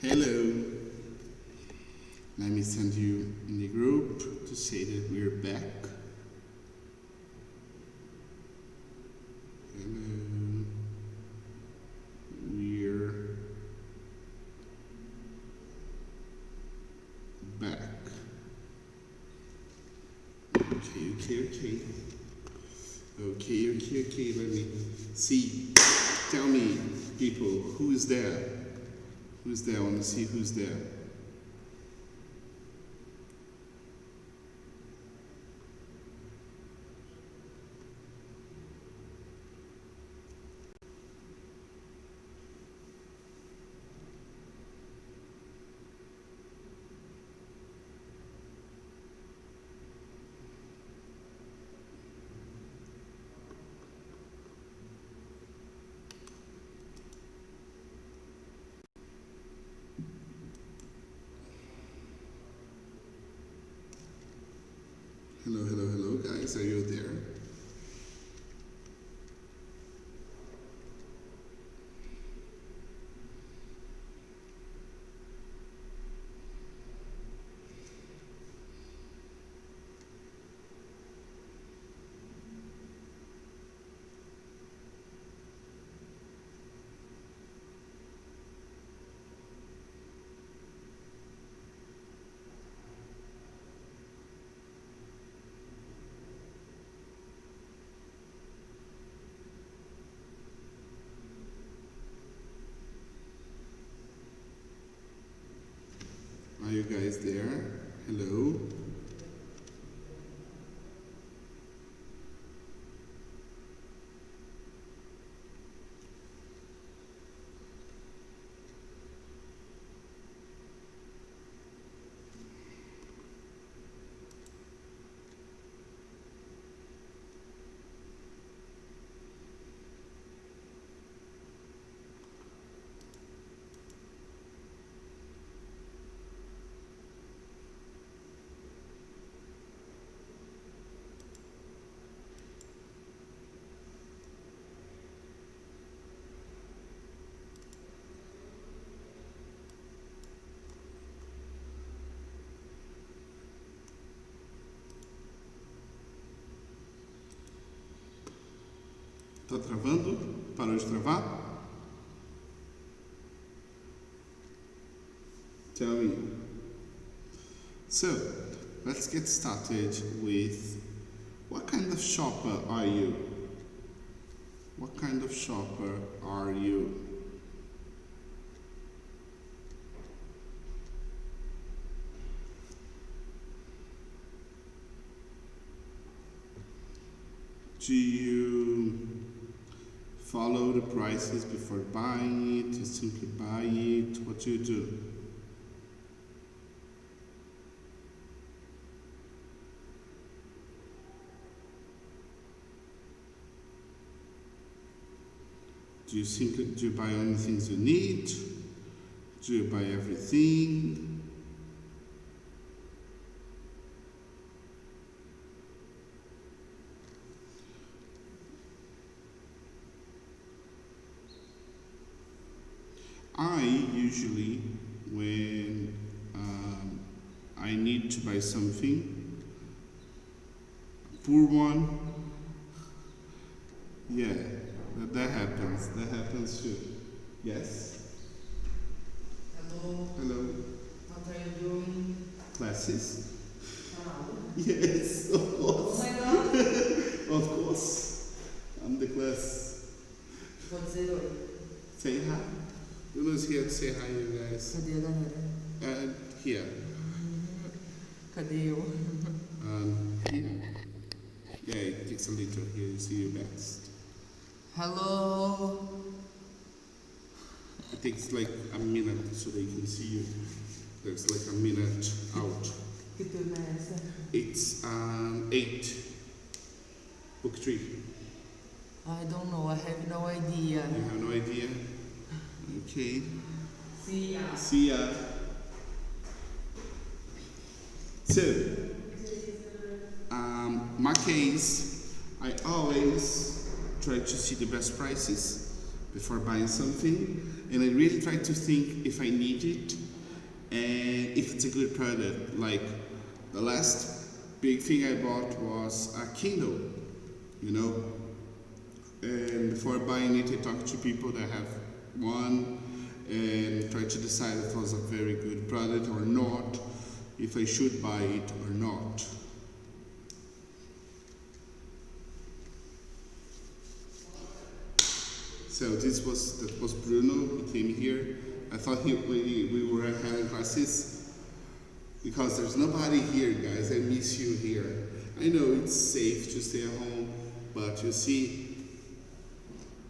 Hello. Let me send you in the group to say that we're back. Hello. We're back. Okay. Okay, let me see. Tell me, people, who is there? Who's there? I want to see who's there. Hello, guys, are you there? Are you guys there? Hello? Tá travando? Parou de travar? Tell me. So, let's get started with what kind of shopper are you? What kind of shopper are you? Do you follow the prices before buying it? You simply buy it? What do you do? Do you buy only things you need? Do you buy everything? I usually, when I need to buy something, poor one, yeah, that happens. That happens too. Yes? Hello, Hello? what are you doing? Classes? Now? Yes, of Oh course. my god, Of course. I'm the class. what's it doing? Say hi. Luna's here to say hi, you guys. Cadê a galera? Here. Cadê eu? Here. Yeah, it takes a little here. See you next. Hello. It takes like a minute so they can see you. There's like a minute out. Que turma é essa? It's 8. Book 3. I don't know, I have no idea. You have no idea? Okay. See ya. See ya. So, my case, I always try to see the best prices before buying something, and I really try to think if I need it and if it's a good product. Like the last big thing I bought was a Kindle, you know, and before buying it I talked to people that have one and try to decide if it was a very good product or not, if I should buy it or not. So that was Bruno. He came here. I thought we were having classes because there's nobody here, guys. I miss you here. I know it's safe to stay at home, but you see,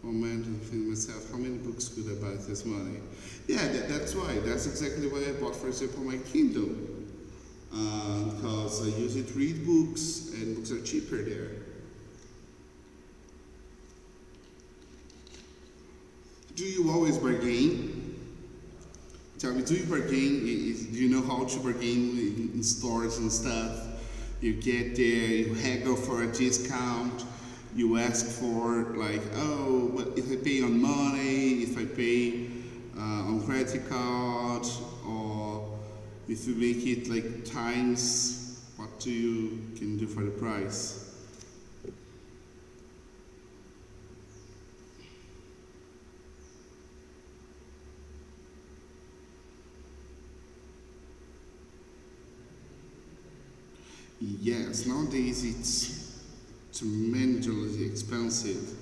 oh man, I'm thinking to myself, how many books could I buy this money? Yeah, that's why. That's exactly why I bought, for example, my Kindle. Because I use it to read books, and books are cheaper there. Do you always bargain? Tell me, do you bargain? Do you know how to bargain in stores and stuff? You get there, you haggle for a discount, you ask for like, oh, but if I pay on money, if I pay on credit card, or if you make it like times, what do you can do for the price? Yes, nowadays it's tremendously expensive.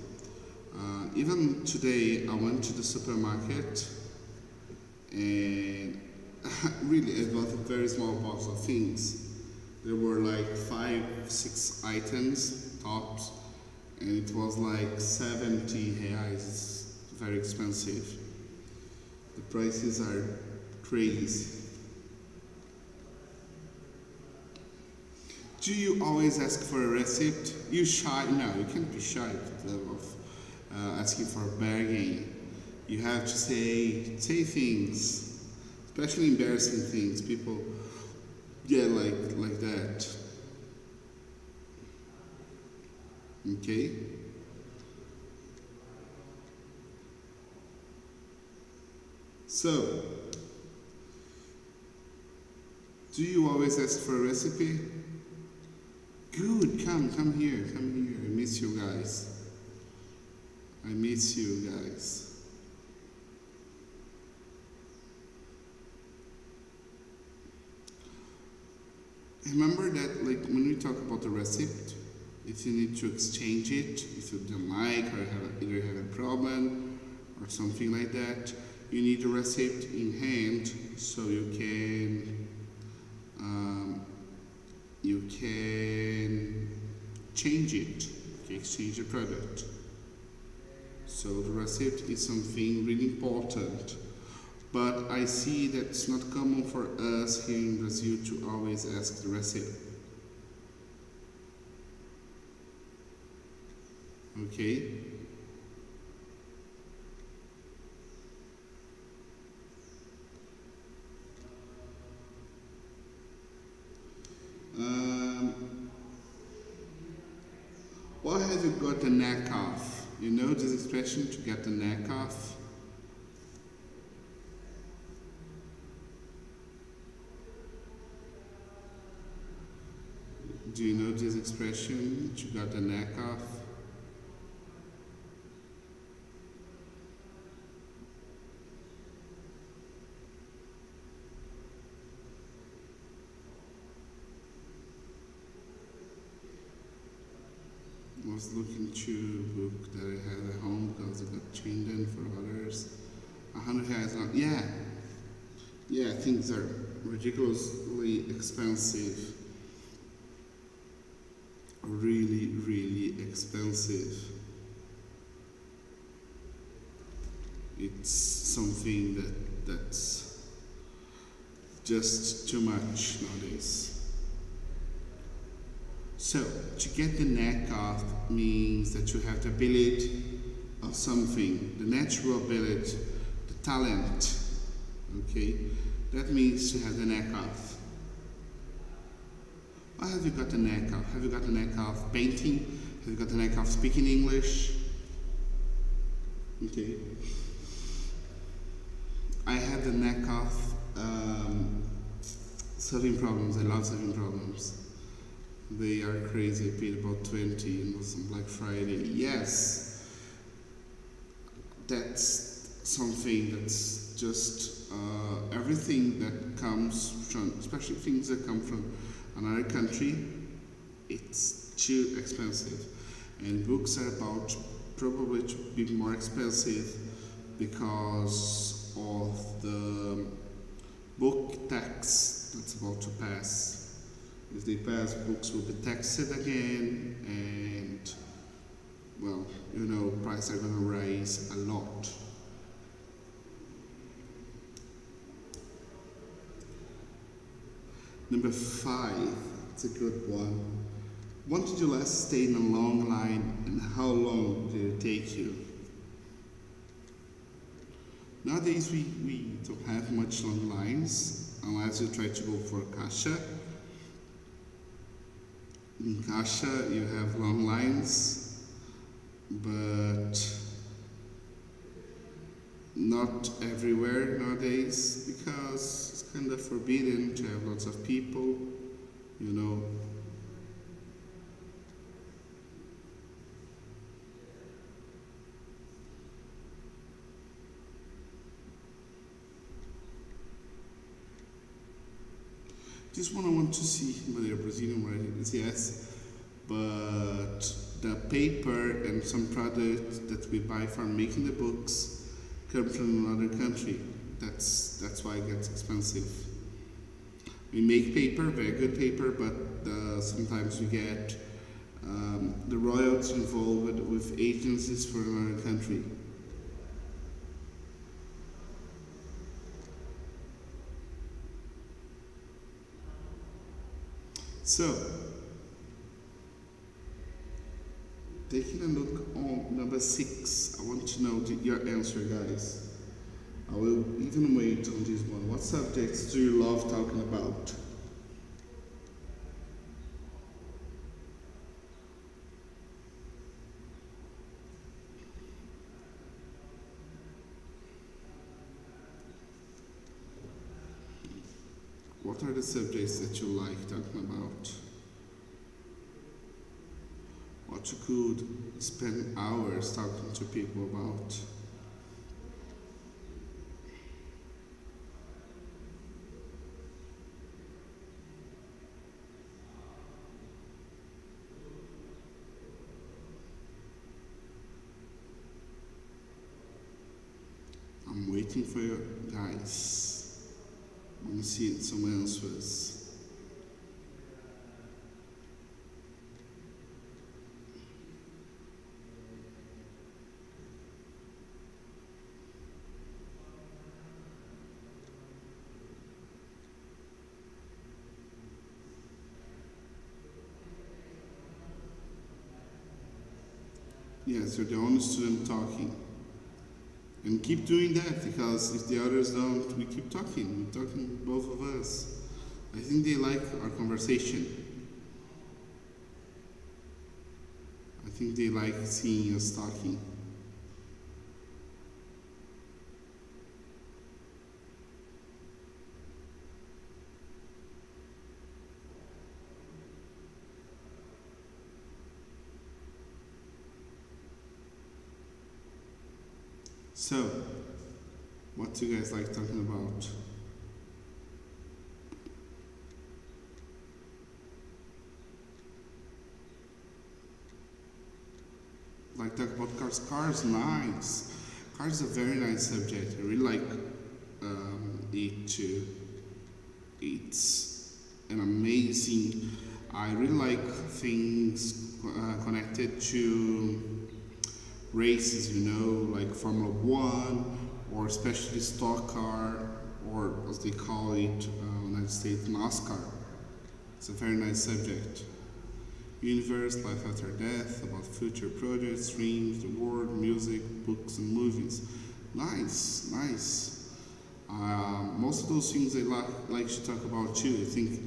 Even today I went to the supermarket and really I bought a very small box of things. There were like 5-6 items, tops, and it was like 70 reais. It's very expensive. The prices are crazy. Do you always ask for a receipt? You shy? No, you can't be shy of asking for a bargain. You have to say things, especially embarrassing things. People, yeah, like that. Okay. So, do you always ask for a recipe? Good, come here. I miss you guys. Remember that, like, when we talk about the recipe, if you need to exchange it, if you don't like or either have a problem or something like that, you need the receipt in hand so you can change it, exchange the product. So the receipt is something really important. But I see that it's not common for us here in Brazil to always ask the receipt. Okay? What have you got the neck off? You know this expression, to get the neck off? Do you know this expression, to got the neck off? I was looking to a book that I had at home because I got chained in for others. 100 reais on, yeah, things are ridiculously expensive. Really, really expensive. It's something that's just too much nowadays. So, to get the neck off means that you have the ability of something, the natural ability, the talent, okay? That means to have the neck off. What have you got the neck off? Have you got the neck off painting? Have you got the neck off speaking English? Okay. I had the neck off solving problems. I love solving problems. They are crazy. I paid about 20 and it was on Black Friday. Yes, that's something that's just everything that comes from, especially things that come from another country, it's too expensive. And books are about probably to be more expensive because of the book tax that's about to pass. If they pass, books will be taxed again, and well, you know, prices are gonna rise a lot. Number 5, it's a good one. When did you last stay in a long line, and how long did it take you? Nowadays we don't have much long lines unless you try to go for Caixa. In Caixa you have long lines, but not everywhere nowadays because it's kind of forbidden to have lots of people, you know. This one I want to see whether Brazilian writing is yes, but the paper and some products that we buy for making the books come from another country. That's why it gets expensive. We make paper, very good paper, but sometimes we get the royalties involved with agencies for another country. So, taking a look on number 6, I want to know your answer, guys. I will even wait on this one. What subjects do you love talking about? What are the subjects that you like talking about? What you could spend hours talking to people about? I'm waiting for you guys. I want to see some answers. Yes, you're the only student talking. And keep doing that, because if the others don't, we keep talking. We're talking, both of us. I think they like our conversation. I think they like seeing us talking. So, what do you guys like talking about? Like talk about cars. Cars, nice. Cars is a very nice subject. I really like it too. It's an amazing. I really like things connected to races, you know, like Formula 1, or especially stock car, or as they call it in the United States, NASCAR. It's a very nice subject. Universe, life after death, about future projects, dreams, the world, music, books, and movies. Nice, nice. Most of those things I like to talk about too. I think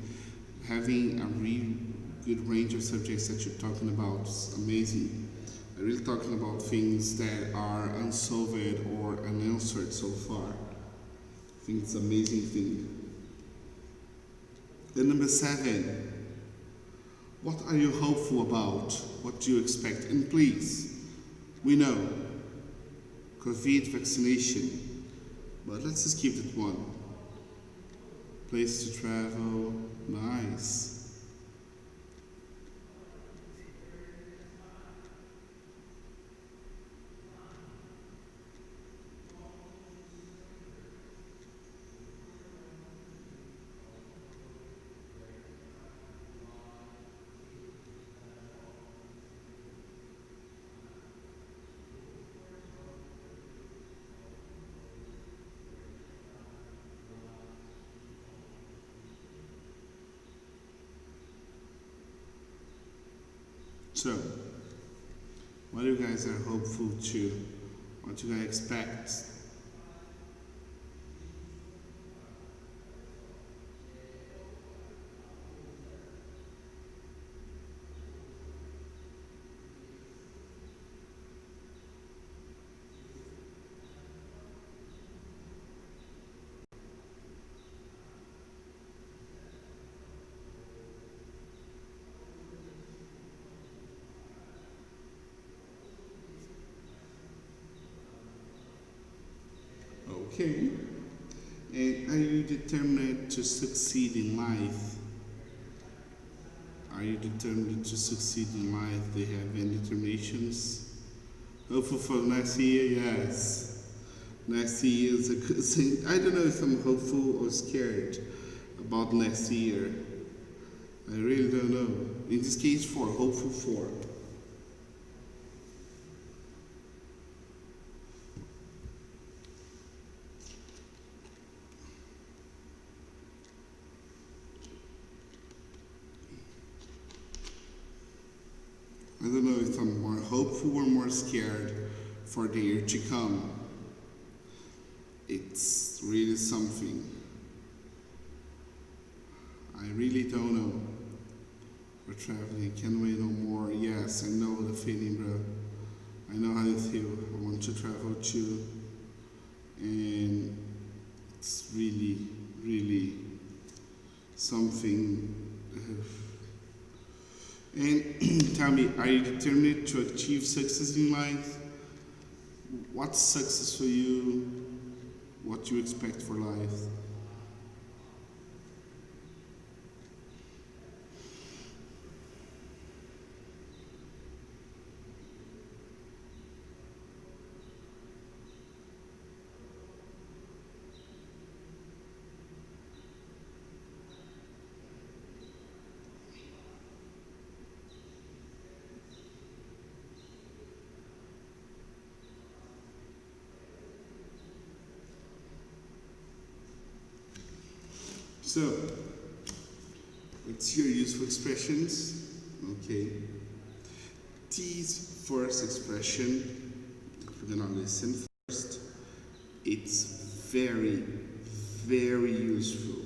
having a really good range of subjects that you're talking about is amazing. I'm really talking about things that are unsolved or unanswered so far. I think it's an amazing thing. Then number 7, what are you hopeful about? What do you expect? And please, we know, COVID vaccination, but let's just keep it one. Place to travel, nice. So, what you guys are hopeful to? What you guys expect? Okay. And are you determined to succeed in life? Are you determined to succeed in life? Do you have any determinations? Hopeful for next year? Yes. Next year is a good thing. I don't know if I'm hopeful or scared about next year. I really don't know. In this case, hopeful for. I don't know if I'm more hopeful or more scared for the year to come. It's really something. I really don't know. We're traveling, can't wait no more. Yes, I know the feeling, bro. I know how you feel. I want to travel too. And it's really, really something. And tell me, are you determined to achieve success in life? What's success for you? What do you expect for life? So, it's your useful expressions, okay? These first expression, we're gonna listen first. It's very, very useful.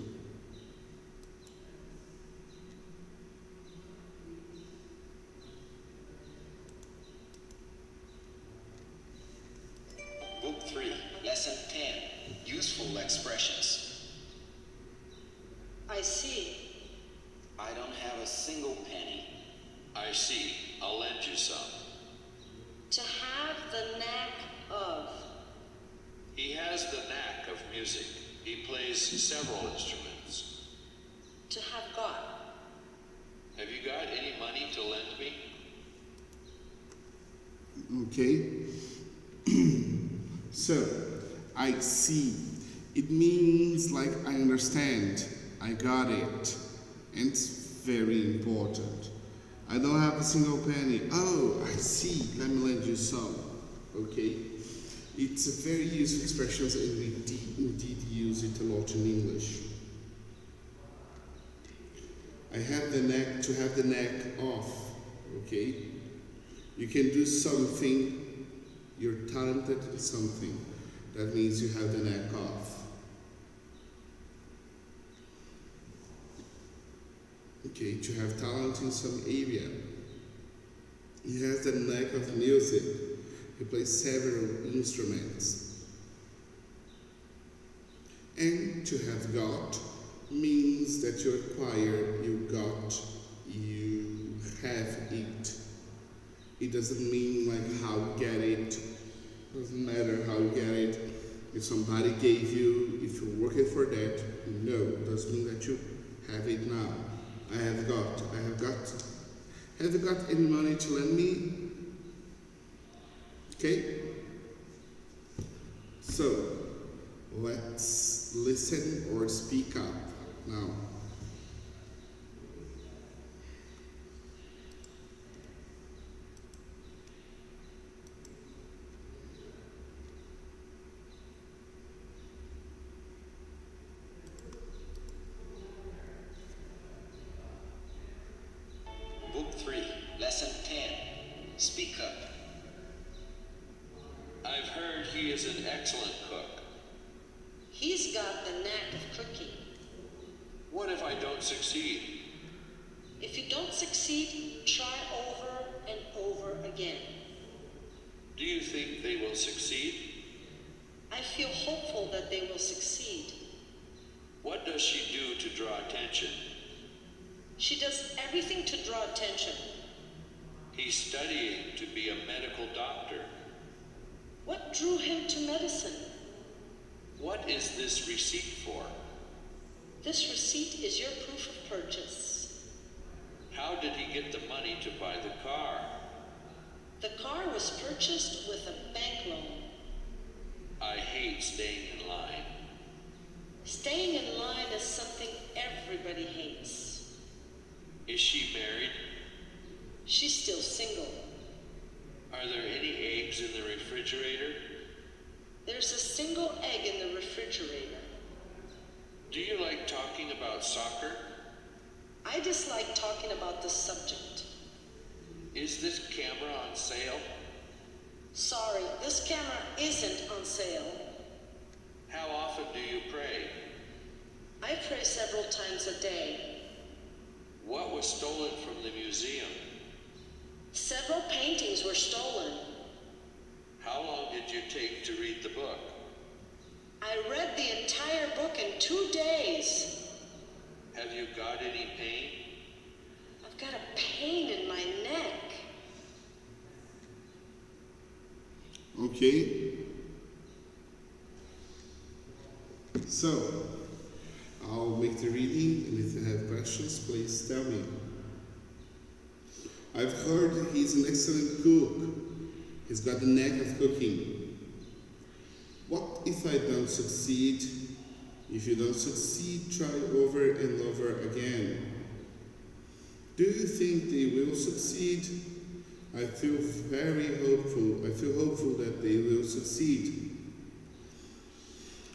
Book 3, Lesson 10, Useful Expressions. I see. I don't have a single penny. I see. I'll lend you some. To have the knack of. He has the knack of music. He plays several instruments. To have got. Have you got any money to lend me? Okay? So, I see. It means like I understand. I got it. And it's very important. I don't have a single penny. Oh, I see. Let me lend you some. Okay? It's a very useful expression and we indeed use it a lot in English. I have the knack to have the knack of. Okay? You can do something, you're talented in something. That means you have the knack of. Okay, to have talent in some area. He has the knack of music. He plays several instruments. And to have got means that you acquire, you got, you have it. It doesn't mean like how you get it. Doesn't matter how you get it. If somebody gave you, if you're working for that, no, it doesn't mean that you have it now. I have got. Have you got any money to lend me? Okay? So, let's listen or speak up now. Book 3, Lesson 10. Speak up. I've heard he is an excellent cook. He's got the knack of cooking. What if I don't succeed? If you don't succeed, try over and over again. Do you think they will succeed? I feel hopeful that they will succeed. What does she do to draw attention? She does everything to draw attention. He's studying to be a medical doctor. What drew him to medicine? What is this receipt for? This receipt is your proof of purchase. How did he get the money to buy the car? The car was purchased with a bank loan. I hate staying in line. Staying in line is something everybody hates. Is she married? She's still single. Are there any eggs in the refrigerator? There's a single egg in the refrigerator. Do you like talking about soccer? I dislike talking about the subject. Is this camera on sale? Sorry, this camera isn't on sale. How often do you pray? I pray several times a day. What was stolen from the museum? Several paintings were stolen. How long did you take to read the book? I read the entire book in 2 days. Have you got any pain? I've got a pain in my neck. Okay? So, I'll make the reading, and if you have questions, please tell me. I've heard he's an excellent cook. He's got the knack of cooking. What if I don't succeed? If you don't succeed, try over and over again. Do you think they will succeed? I feel very hopeful. I feel hopeful that they will succeed.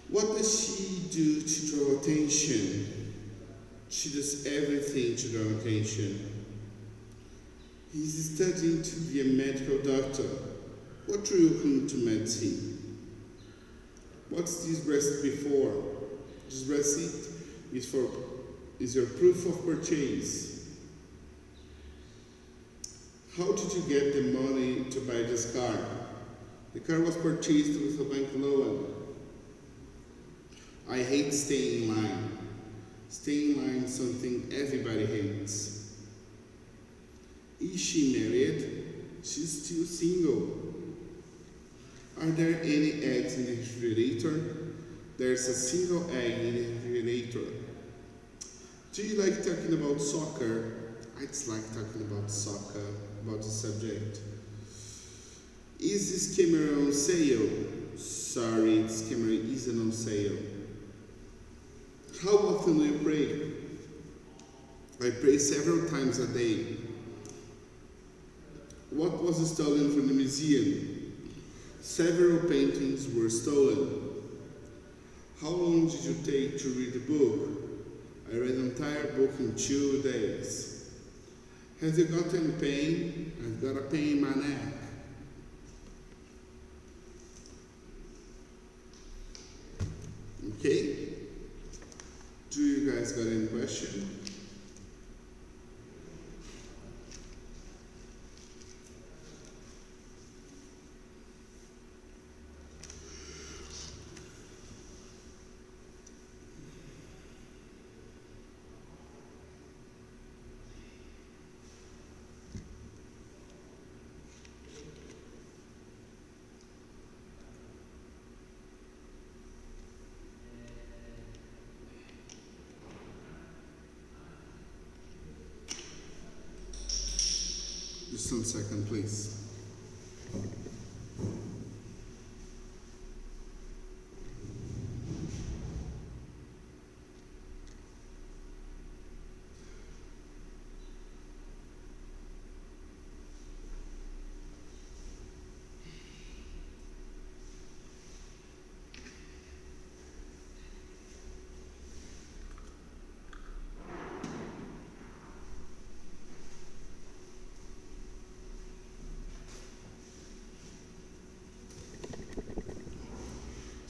What does she do to draw attention? She does everything to draw attention. He's studying to be a medical doctor. What drew him to medicine? What's this recipe for? This receipt is your proof of purchase. How did you get the money to buy this car? The car was purchased with a bank loan. I hate staying in line. Staying in line is something everybody hates. Is she married? She's still single. Are there any eggs in the refrigerator? There's a single egg in the refrigerator. Do you like talking about soccer? I dislike talking about soccer, about the subject. Is this camera on sale? Sorry, this camera isn't on sale. How often do you pray? I pray several times a day. What was stolen from the museum? Several paintings were stolen. How long did you take to read the book? I read the entire book in 2 days. Have you got any pain? I've got a pain in my neck. Okay? Do you guys got any question? Just 1 second, please.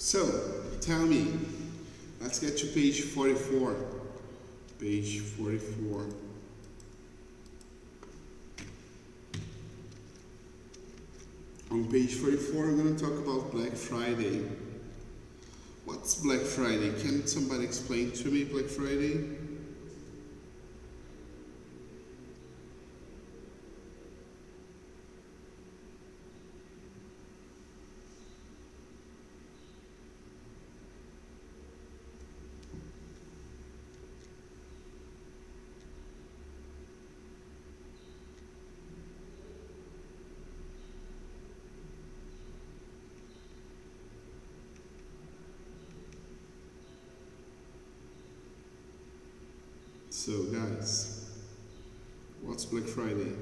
So, tell me, let's get to page 44. Page 44. On page 44, I'm going to talk about Black Friday. What's Black Friday? Can somebody explain to me Black Friday? So guys, what's Black Friday?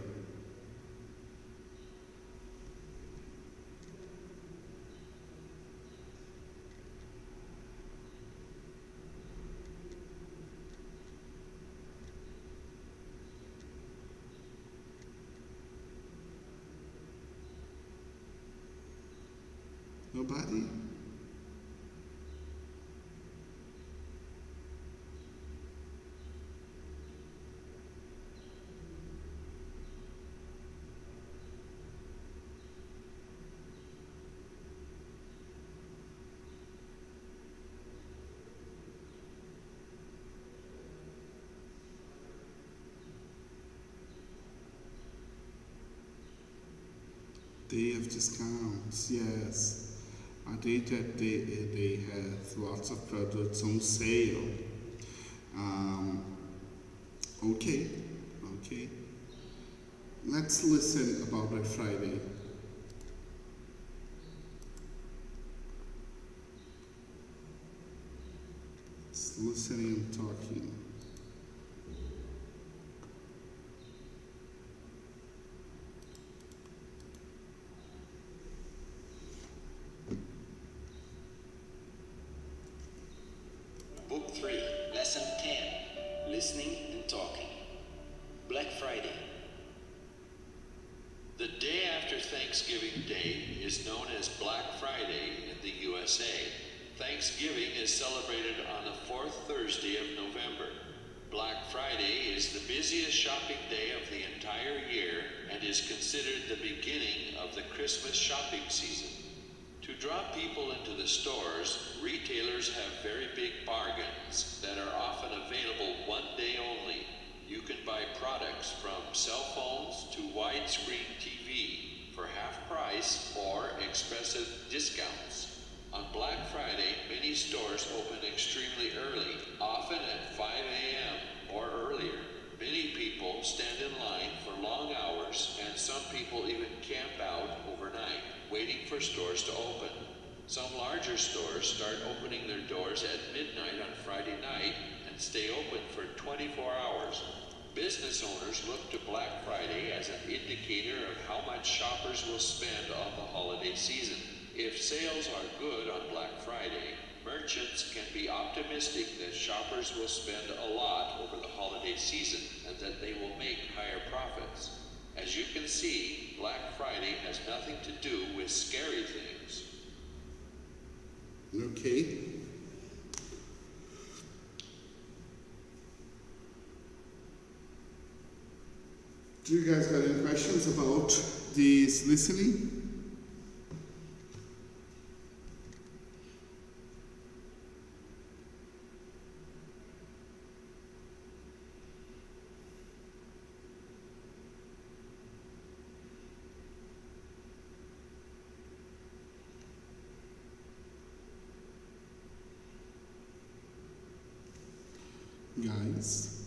Nobody? Day of discounts, yes. A day that they have lots of products on sale. Okay. Let's listen about Black Friday. It's listening and talking. Book 3, Lesson 10, Listening and Talking. Black Friday. The day after Thanksgiving Day is known as Black Friday in the USA. Thanksgiving is celebrated on the fourth Thursday of November. Black Friday is the busiest shopping day of the entire year and is considered the beginning of the Christmas shopping season. To draw people into the stores, retailers have very big bargains that are often available one day only. You can buy products from cell phones to widescreen TV for half price or expressive discounts. On Black Friday, many stores open extremely early, often at 5 a.m. or earlier. Many people stand in line for long hours, and some people even camp out overnight, waiting for stores to open. Some larger stores start opening their doors at midnight on Friday night and stay open for 24 hours. Business owners look to Black Friday as an indicator of how much shoppers will spend on the holiday season. If sales are good on Black Friday, merchants can be optimistic that shoppers will spend a lot over the holiday season and that they will make higher profits. As you can see, Black Friday has nothing to do with scary things. Okay. Do you guys got any questions about this listening? Guys,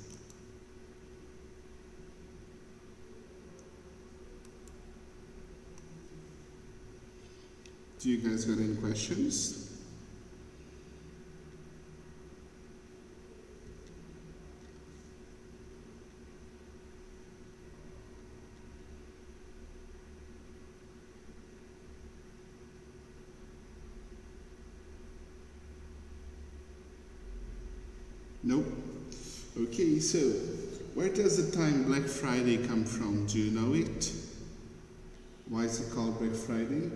Do you guys got any questions? Nope. Okay, so where does the time Black Friday come from? Do you know it? Why is it called Black Friday?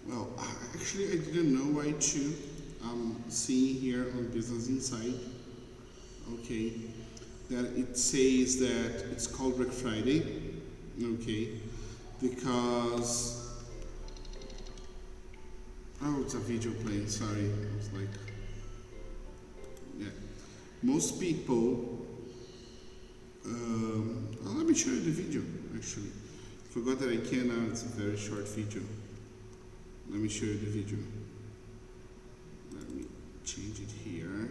Well, actually, I didn't know why to see here on Business Insight, okay, that it says that it's called Black Friday, okay, because, oh, it's a video playing, sorry, I was like, yeah, most people, oh, let me show you the video, actually, forgot that I can now, it's a very short video. Let me show you the video. Let me change it here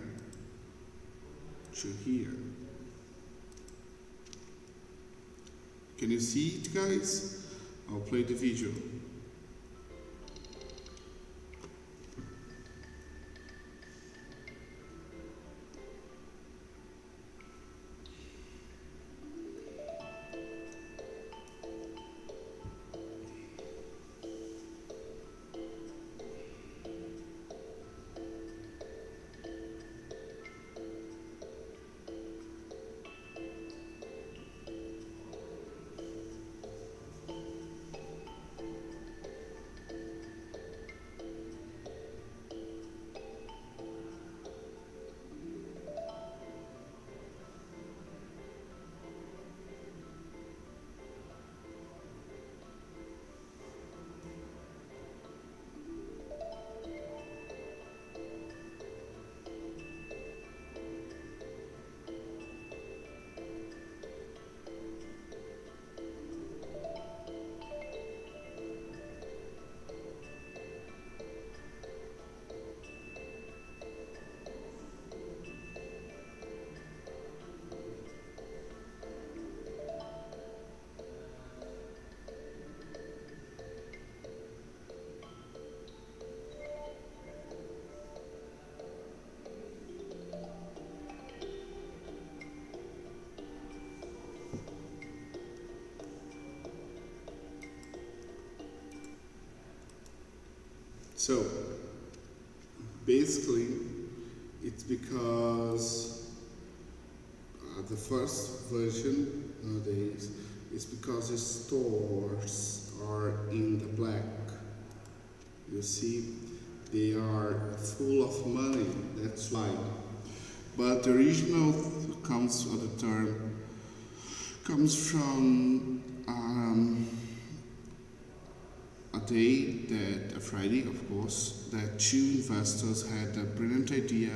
to here. Can you see it, guys? I'll play the video. So basically, it's because the first version nowadays is because the stores are in the black. You see, they are full of money. That's why. But the original the term comes from a Friday, of course, that two investors had a brilliant idea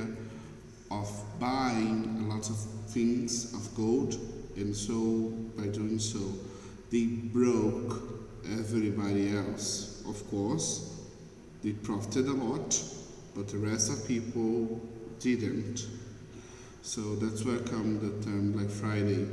of buying a lot of things of gold, and so by doing so, they broke everybody else. Of course, they profited a lot, but the rest of people didn't. So that's where comes the term Black Friday.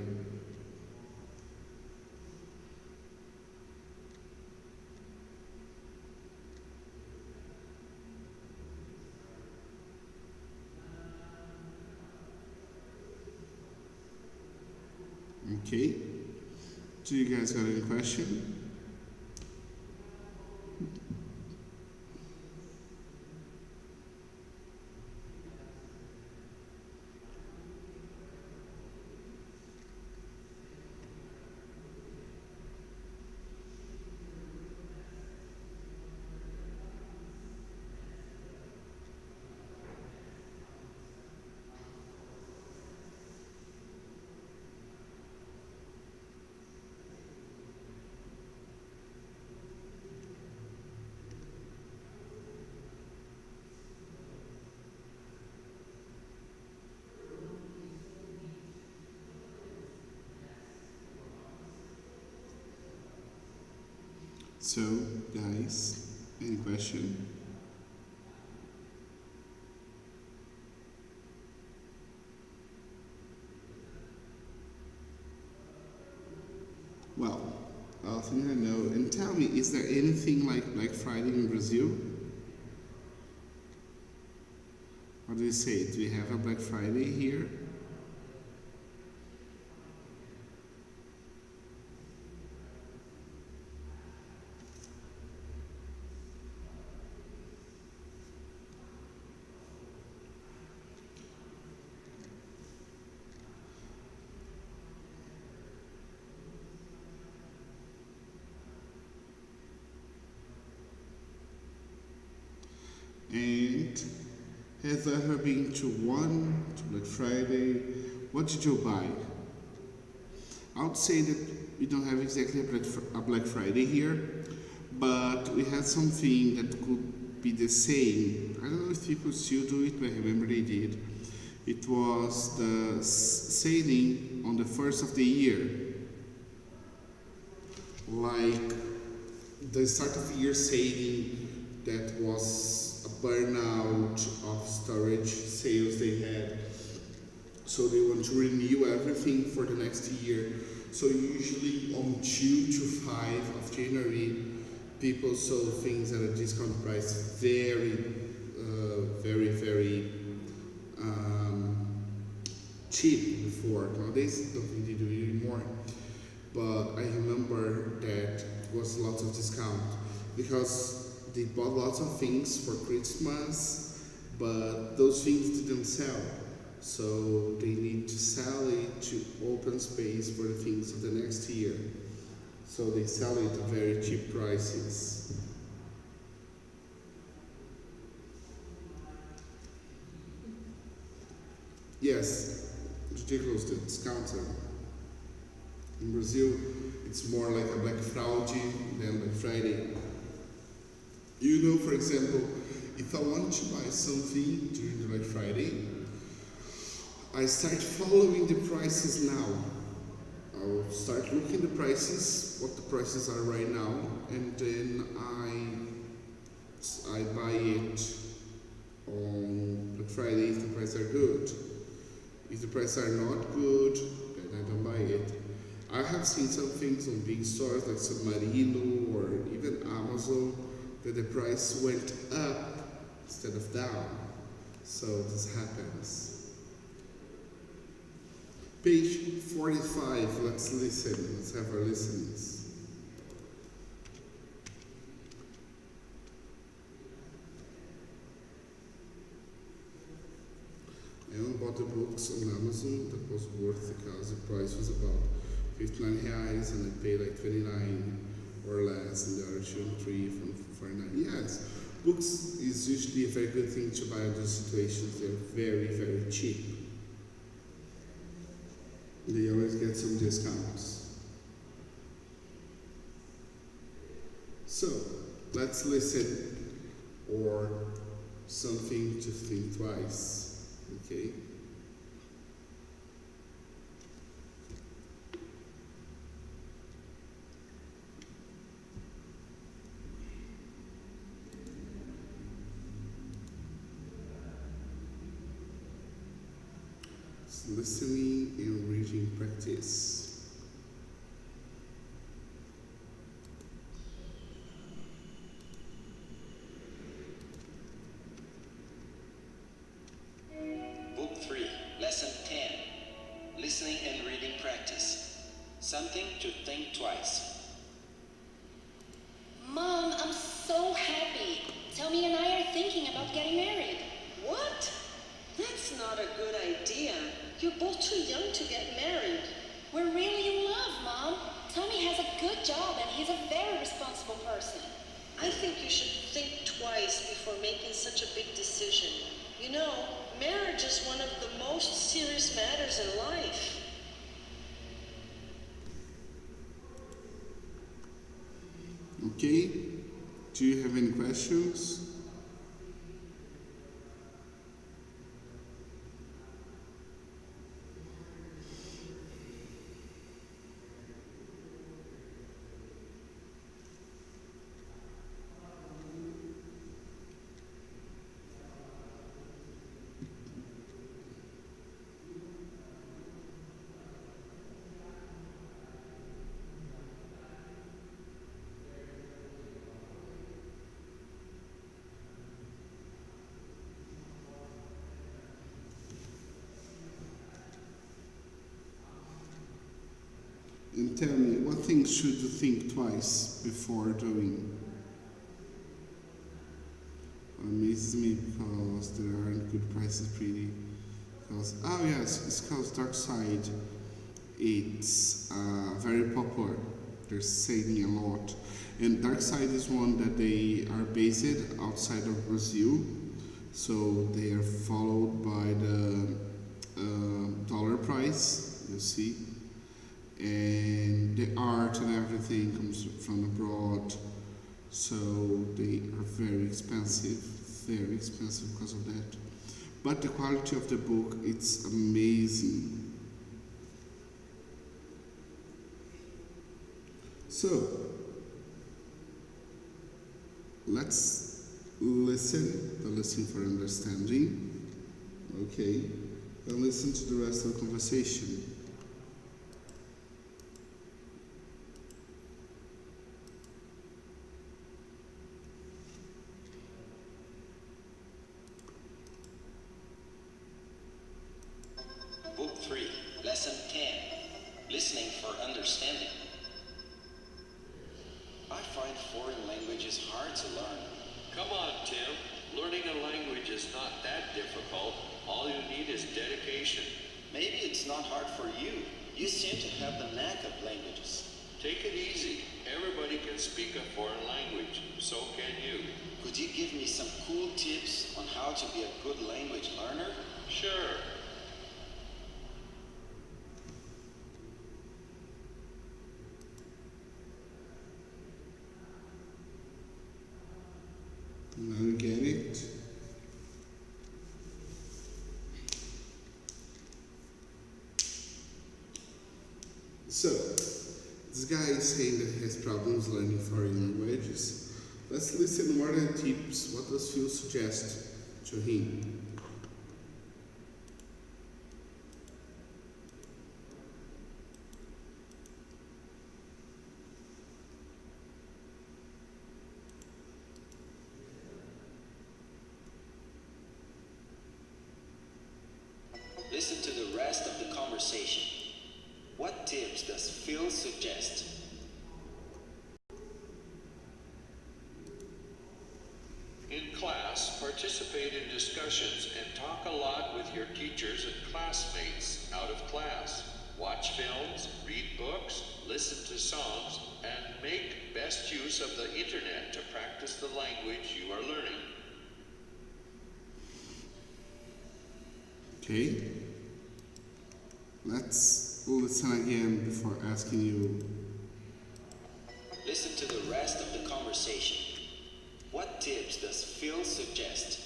Okay, do you guys got any question? So, guys, any question? Well, I think I know. And tell me, is there anything like Black Friday in Brazil? What do you say? Do we have a Black Friday here? And has ever been to Black Friday? What did you buy? I would say that we don't have exactly a Black Friday here, but we had something that could be the same. I don't know if people still do it, but I remember they did. It was the sailing on the first of the year. Like the start of the year sailing that was a burnout of storage sales they had. So they want to renew everything for the next year. So usually on 2 to 5 of January, people sold things at a discount price very cheap before. Nowadays, I don't think they do it anymore. But I remember that it was lots of discount because they bought lots of things for Christmas, but those things didn't sell. So they need to sell it to open space for the things of the next year. So they sell it at very cheap prices. Yes, ridiculous the discounts are. In Brazil, it's more like a Black Friday than Black Friday. You know, for example, if I want to buy something during the Black Friday, I start following the prices now. I'll start looking the prices, what the prices are right now, and then I buy it on Black Friday if the prices are good. If the prices are not good, then I don't buy it. I have seen some things on big stores like Submarino or even Amazon that the price went up instead of down. So this happens. Page 45, let's listen, let's have our listenings. I bought the books on Amazon that was worth because the price was about 59 reais and I paid like 29 or less, and the other 2 and 3 from 49. Yes, books is usually a very good thing to buy in those situations. They're very cheap. They always get some discounts. So, let's listen or something to think twice, okay? Listening and reading practice. Book 3, Lesson 10. Listening and reading practice. Something to think twice. Mom, I'm so happy. Tommy and I are thinking about getting married. What? That's not a good idea. You're both too young to get married. We're really in love, Mom. Tommy has a good job and he's a very responsible person. I think you should think twice before making such a big decision. You know, marriage is one of the most serious matters in life. Okay, do you have any questions? And tell me, what things should you think twice before doing? Amazes me because there aren't good prices pretty. Because, oh yes, it's because Dark Side. It's very popular. They're selling a lot. And Dark Side is one that they are based outside of Brazil. So they are followed by the dollar price, you see. And the art and everything comes from abroad. So they are very expensive because of that. But the quality of the book, it's amazing. So, let's listen for understanding, okay, and listen to the rest of the conversation. Book 3, Lesson 10, Listening for Understanding. I find foreign languages hard to learn. Come on, Tim. Learning a language is not that difficult. All you need is dedication. Maybe it's not hard for you. You seem to have the knack of languages. Take it easy. Everybody can speak a foreign language. So can you. Could you give me some cool tips on how to be a good language learner? Sure. Now you get it? So, this guy is saying that he has problems learning foreign languages. Let's listen more than tips. What does Phil suggest to him? Listen to the rest of the conversation. What tips does Phil suggest? In class, participate in discussions and talk a lot with your teachers and classmates out of class. Watch films, read books, listen to songs, and make best use of the internet to practice the language you are learning. Okay? Let's listen again before asking you. Listen to the rest of the conversation. What tips does Phil suggest?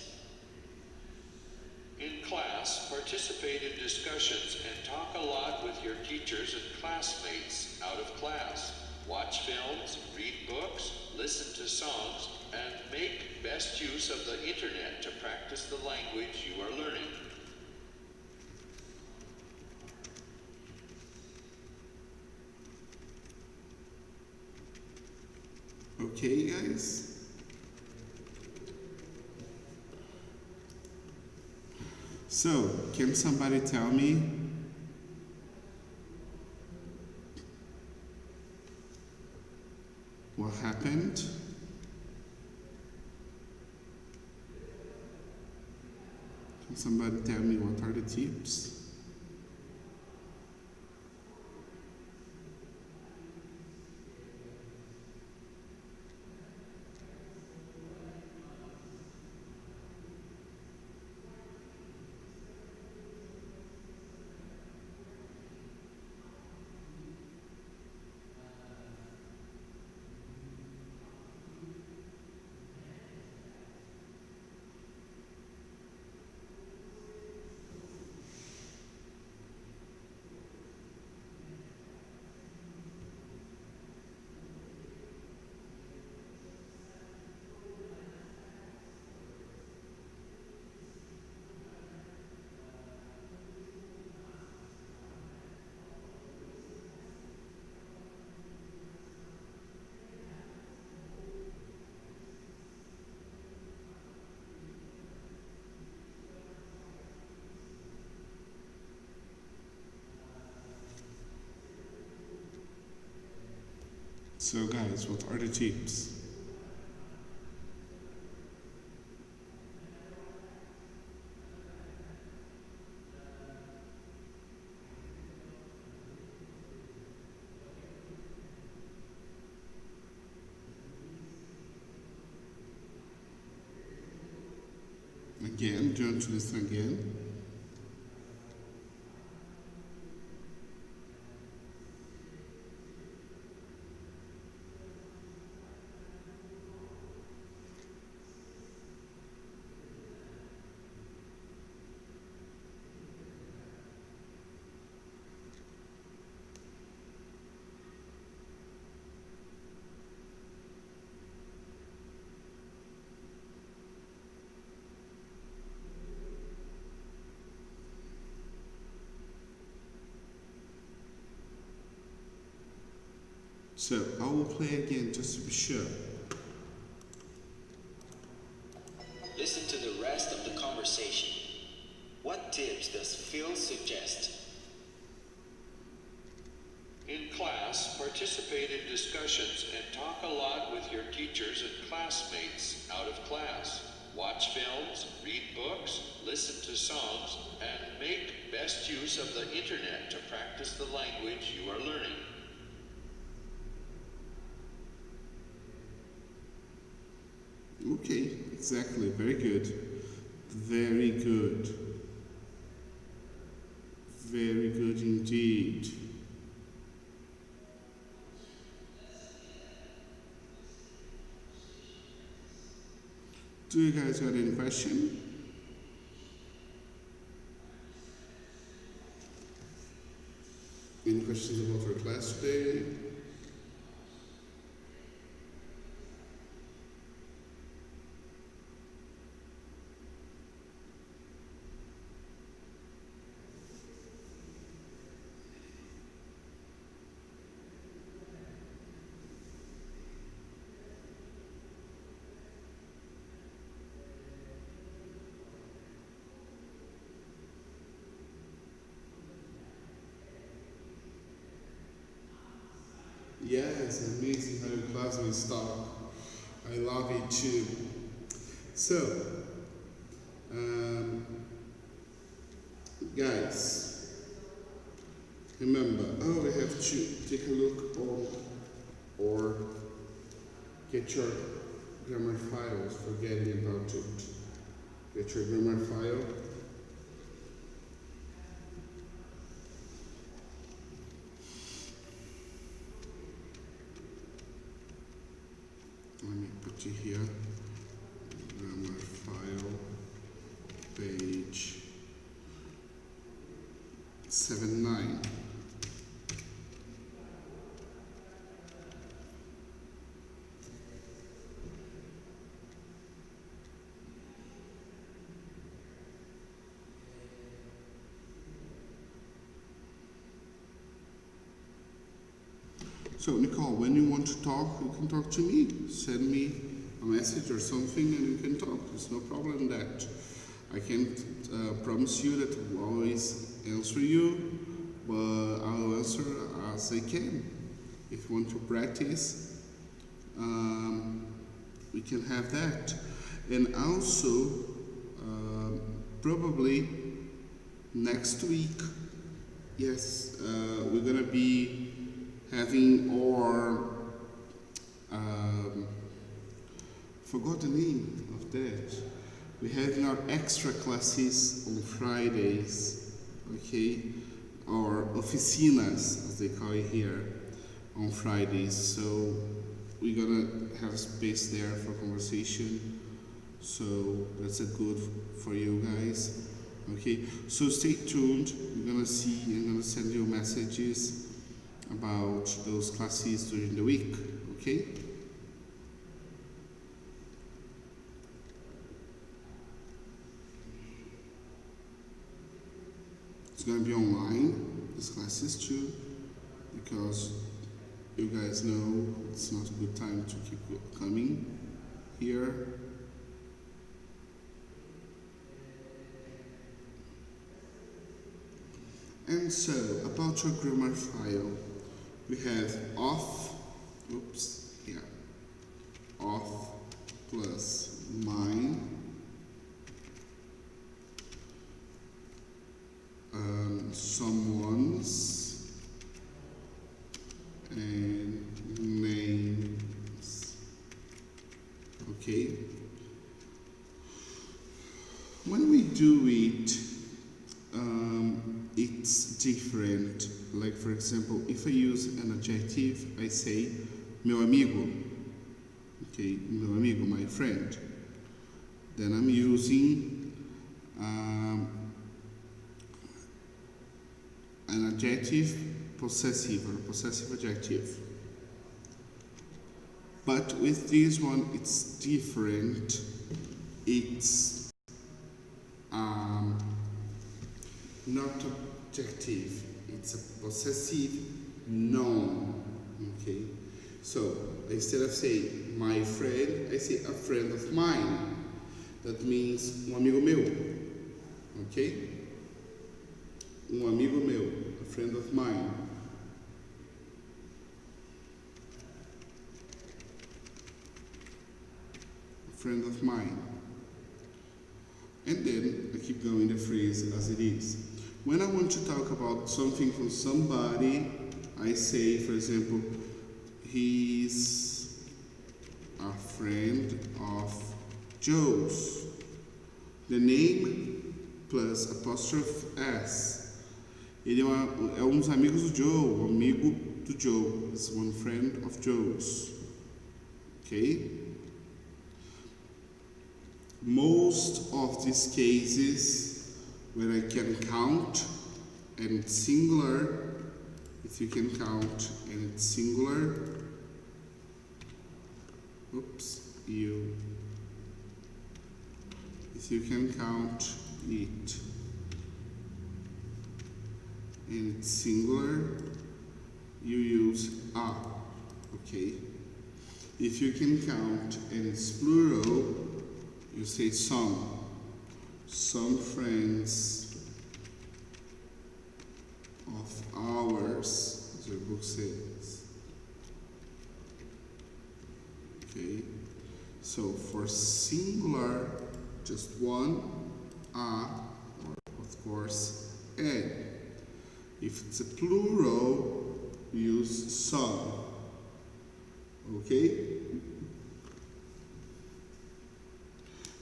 In class, participate in discussions and talk a lot with your teachers and classmates out of class. Watch films, read books, listen to songs, and make best use of the internet to practice the language you are learning. Okay, guys? So, can somebody tell me what happened? Can somebody tell me what are the tips? So guys, what are the tips? Again, do you want to listen again? So I will play again just to be sure. Listen to the rest of the conversation. What tips does Phil suggest? In class, participate in discussions and talk a lot with your teachers and classmates out of class. Watch films, read books, listen to songs, and make best use of the internet to practice the language you are learning. Okay, exactly. Very good. Very good. Very good indeed. Do you guys got any question? Any questions about our class today? Yeah, it's amazing how your classmates talk. I love it too. So, guys, remember, we have to take a look on or get your grammar files, forgetting about it. Get your grammar file. Let me put it here. Grammar file, page 79. So Nicole, when you want to talk, you can talk to me. Send me a message or something and you can talk. There's no problem in that. I can't promise you that I will always answer you, but I will answer as I can. If you want to practice, we can have that. And also, probably next week, yes, we're gonna be having our forgot the name of that. We're having our extra classes on Fridays, okay? Or oficinas, as they call it here, on Fridays. So we're gonna have space there for conversation. So that's a good for you guys. Okay, so stay tuned. You're gonna see, I'm gonna send you messages about those classes during the week, okay? It's gonna be online, these classes too, because you guys know it's not a good time to keep coming here. And so, about your grammar file, we have off Oops, yeah. Of plus mine. Someone's and names. Okay. When we do it, it's different. Like for example, if I use an adjective, I say meu amigo. Okay, meu amigo, my friend. Then I'm using an adjective possessive or possessive adjective. But with this one, it's different. It's not adjective, it's a possessive noun. Okay, so instead of saying my friend, I say a friend of mine. That means amigo meu. Okay, amigo meu, a friend of mine. A friend of mine. And then I keep going the phrase as it is. When I want to talk about something from somebody, I say, for example, he's a friend of Joe's. The name plus apostrophe S. Ele é uns amigos do Joe, um amigo do Joe. It's one friend of Joe's. Okay? Most of these cases where I can count and it's singular, if you can count and it's singular, oops, you. If you can count it and it's singular, you use a, okay? If you can count and it's plural, you say some. Some friends of ours, as your book says. Okay, so for singular, just one, or of course, a. If it's a plural, use some. Okay?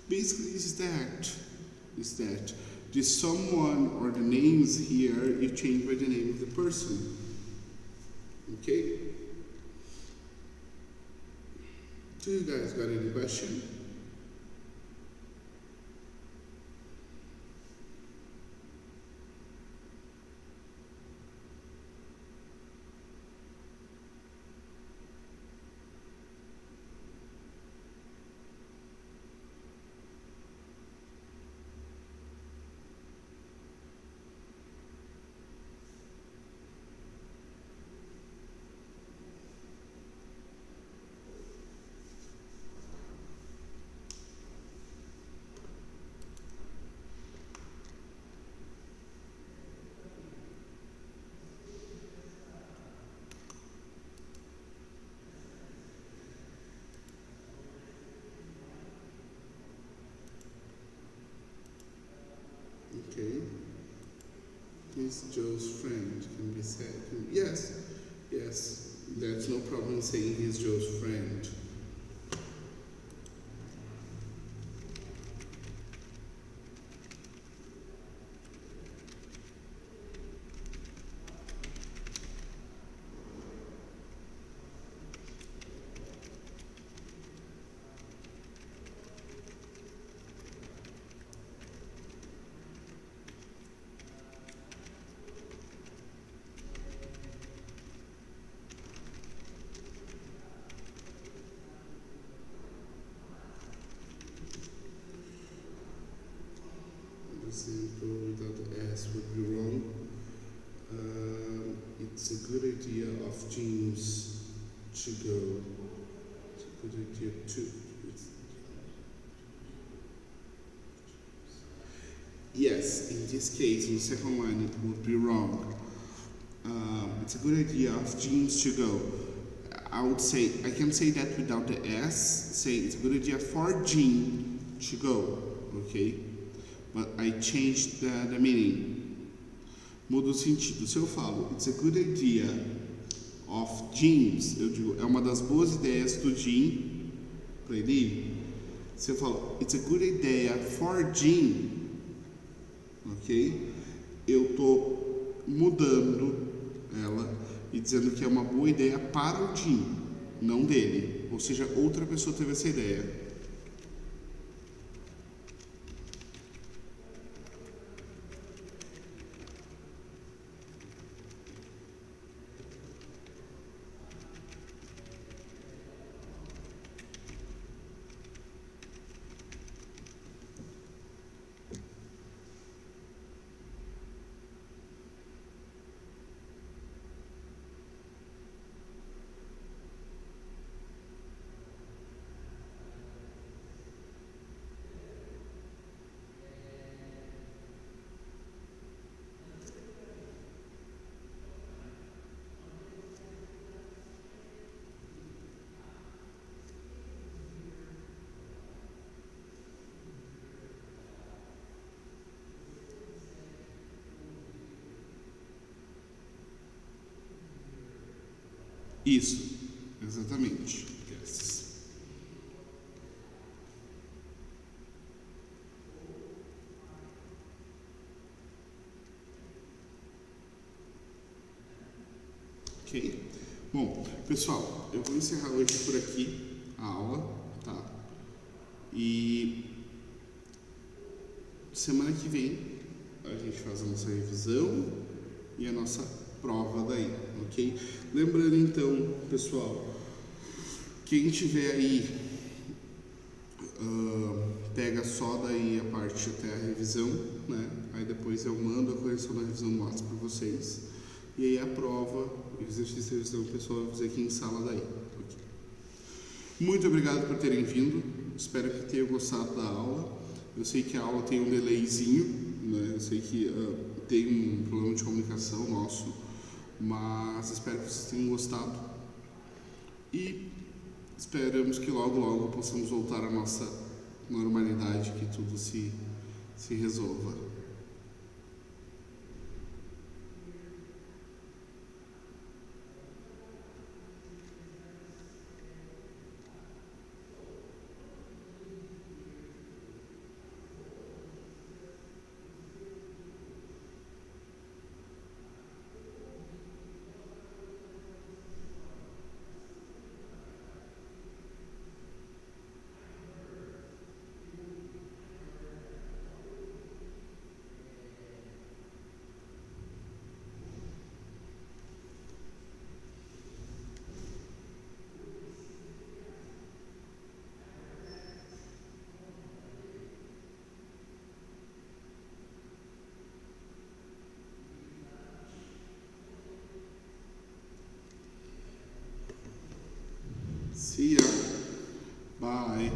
Basically, is that the someone or the names here you change by the name of the person. Okay? Do you guys got any question? Okay. He's Joe's friend, can be said. Yes, yes, there's no problem saying he's Joe's friend. Simple without the S would be wrong. It's a good idea of James to go. It's a good idea too. Yes, in this case, in the second line, it would be wrong. It's a good idea of James to go. I would say, I can say that without the S, say it's a good idea for Jean to go, okay? But I changed the meaning. Muda o sentido. Se eu falo, it's a good idea of Jeans, eu digo, é uma das boas ideias do Jean para ele ir. Se eu falo, it's a good idea for Jean, ok? Eu tô mudando ela e dizendo que é uma boa ideia para o Jean, não dele. Ou seja, outra pessoa teve essa ideia. Isso, exatamente. Yes. Ok? Bom, pessoal, eu vou encerrar hoje por aqui a aula, tá? E semana que vem a gente faz a nossa revisão e a nossa prova daí, ok? Lembrando então, pessoal, quem tiver aí, pega só daí a parte até a revisão, né? Aí depois eu mando a correção da revisão no WhatsApp para vocês. E aí a prova, o exercício de revisão, o pessoal vai fazer aqui em sala daí. Okay? Muito obrigado por terem vindo, espero que tenham gostado da aula. Eu sei que a aula tem um delayzinho, né? Eu sei que tem um problema de comunicação nosso, mas espero que vocês tenham gostado e esperamos que logo possamos voltar à nossa normalidade, que tudo se resolva.